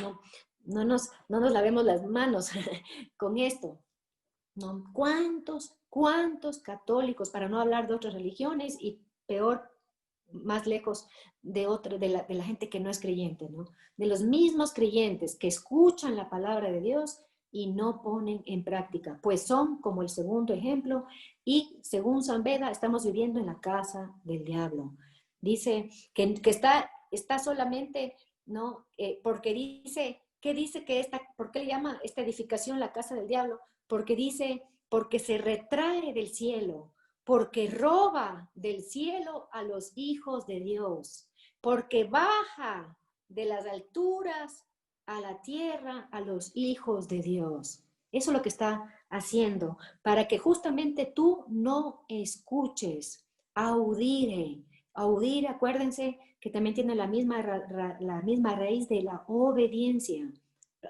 S2: ¿no? No nos lavemos las manos con esto, ¿no? ¿Cuántos católicos, para no hablar de otras religiones y peor, más lejos de la gente que no es creyente, ¿no? De los mismos creyentes que escuchan la palabra de Dios y no ponen en práctica, pues son como el segundo ejemplo, y según San Beda estamos viviendo en la casa del diablo. Dice que está solamente, ¿no? Porque dice, ¿qué dice que por qué le llama esta edificación la casa del diablo? Porque dice, porque se retrae del cielo, porque roba del cielo a los hijos de Dios, porque baja de las alturas a la tierra a los hijos de Dios. Eso es lo que está haciendo, para que justamente tú no escuches. Audire, acuérdense que también tiene la misma raíz de la obediencia.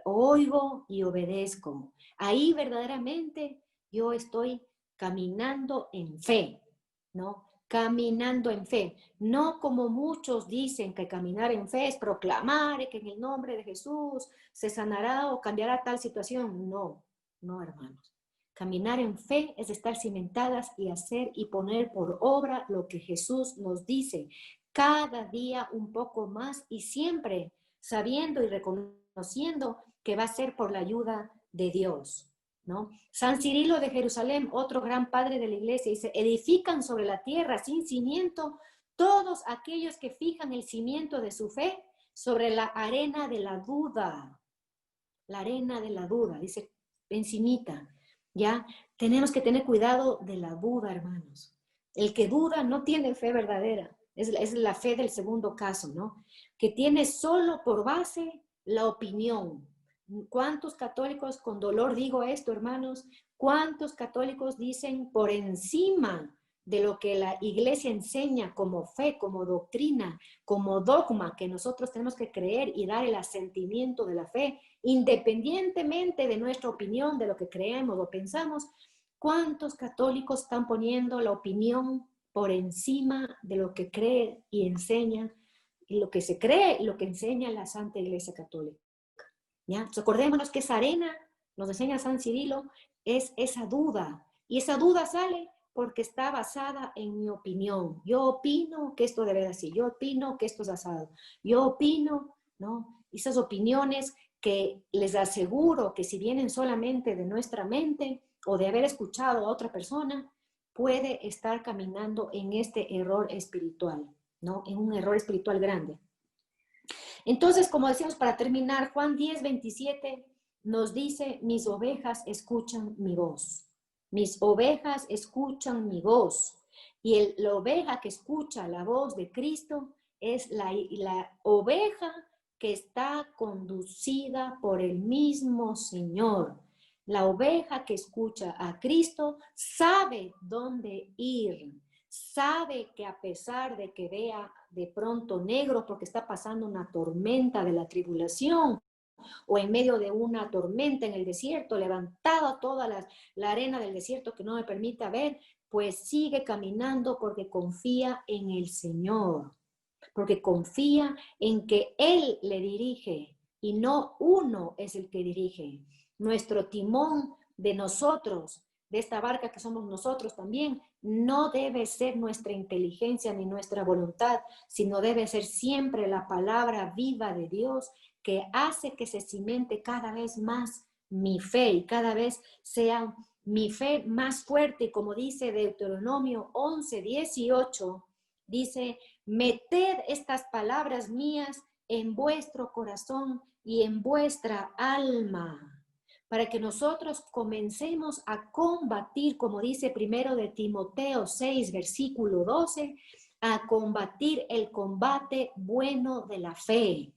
S2: Oigo y obedezco. Ahí verdaderamente yo estoy caminando en fe, ¿no? Caminando en fe. No como muchos dicen que caminar en fe es proclamar que en el nombre de Jesús se sanará o cambiará tal situación. No, no, hermanos. Caminar en fe es estar cimentadas y hacer y poner por obra lo que Jesús nos dice. Cada día un poco más y siempre sabiendo y reconociendo que va a ser por la ayuda de Dios, ¿no? San Cirilo de Jerusalén, otro gran padre de la iglesia, dice, edifican sobre la tierra sin cimiento todos aquellos que fijan el cimiento de su fe sobre la arena de la duda. La arena de la duda, dice encimita, ¿ya? Tenemos que tener cuidado de la duda, hermanos. El que duda no tiene fe verdadera. Es la fe del segundo caso, ¿no? Que tiene solo por base la opinión. ¿Cuántos católicos, con dolor digo esto, hermanos, cuántos católicos dicen por encima de lo que la iglesia enseña como fe, como doctrina, como dogma, que nosotros tenemos que creer y dar el asentimiento de la fe, independientemente de nuestra opinión, de lo que creemos o pensamos? ¿Cuántos católicos están poniendo la opinión por encima de lo que cree y enseña, y lo que se cree y lo que enseña la Santa Iglesia Católica? ¿Ya? Entonces, acordémonos que esa arena, nos enseña San Cirilo, es esa duda. Y esa duda sale porque está basada en mi opinión. Yo opino que esto debe ser así. Yo opino que esto es asado. Yo opino, ¿no? Esas opiniones que les aseguro que si vienen solamente de nuestra mente o de haber escuchado a otra persona, puede estar caminando en este error espiritual, ¿no? En un error espiritual grande. Entonces, como decíamos para terminar, Juan 10:27 nos dice, mis ovejas escuchan mi voz. Mis ovejas escuchan mi voz. Y la oveja que escucha la voz de Cristo es la oveja que está conducida por el mismo Señor. La oveja que escucha a Cristo sabe dónde ir, sabe que a pesar de que vea de pronto negro porque está pasando una tormenta de la tribulación, o en medio de una tormenta en el desierto, levantado toda la arena del desierto que no me permite ver, pues sigue caminando porque confía en el Señor, porque confía en que Él le dirige y no uno es el que dirige. Nuestro timón de nosotros, de esta barca que somos nosotros también, no debe ser nuestra inteligencia ni nuestra voluntad, sino debe ser siempre la palabra viva de Dios que hace que se cimente cada vez más mi fe y cada vez sea mi fe más fuerte. Como dice Deuteronomio 11:18, dice: meted estas palabras mías en vuestro corazón y en vuestra alma, para que nosotros comencemos a combatir, como dice primero de Timoteo 6, versículo 12, a combatir el combate bueno de la fe.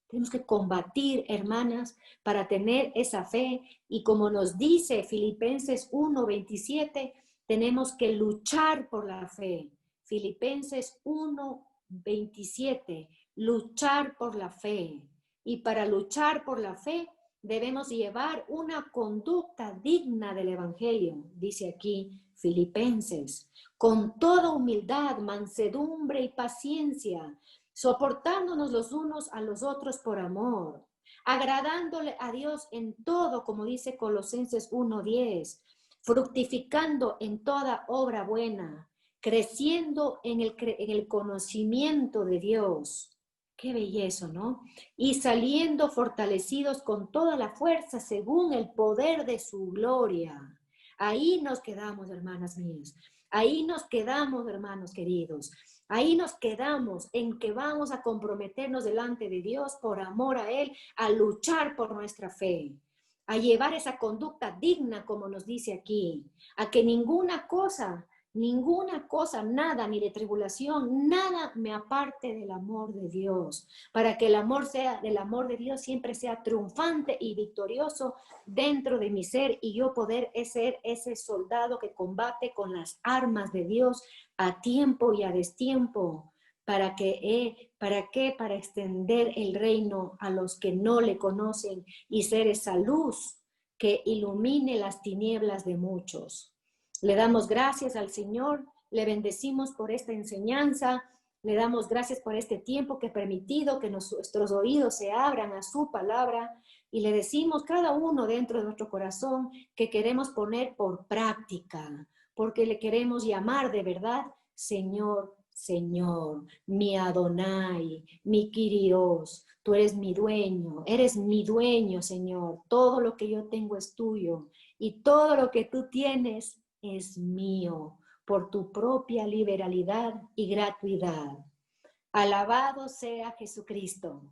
S2: Tenemos que combatir, hermanas, para tener esa fe. Y como nos dice Filipenses 1:27, tenemos que luchar por la fe. Filipenses 1:27, luchar por la fe. Y para luchar por la fe debemos llevar una conducta digna del Evangelio, dice aquí Filipenses, con toda humildad, mansedumbre y paciencia, soportándonos los unos a los otros por amor, agradándole a Dios en todo, como dice Colosenses 1:10, fructificando en toda obra buena, creciendo en el conocimiento de Dios. Qué belleza, ¿no? Y saliendo fortalecidos con toda la fuerza según el poder de su gloria. Ahí nos quedamos, hermanas mías. Ahí nos quedamos, hermanos queridos. Ahí nos quedamos en que vamos a comprometernos delante de Dios por amor a Él, a luchar por nuestra fe, a llevar esa conducta digna, como nos dice aquí, a que ninguna cosa, nada, ni de tribulación, nada me aparte del amor de Dios, para que el amor de Dios siempre sea triunfante y victorioso dentro de mi ser y yo poder ser ese soldado que combate con las armas de Dios a tiempo y a destiempo. ¿Para qué? Para extender el reino a los que no le conocen y ser esa luz que ilumine las tinieblas de muchos. Le damos gracias al Señor, le bendecimos por esta enseñanza, le damos gracias por este tiempo que ha permitido que nuestros oídos se abran a su palabra y le decimos cada uno dentro de nuestro corazón que queremos poner por práctica, porque le queremos llamar de verdad Señor, Señor, mi Adonai, mi Kyrios. Tú eres mi dueño, Señor. Todo lo que yo tengo es tuyo y todo lo que tú tienes es mío por tu propia liberalidad y gratuidad. Alabado sea Jesucristo.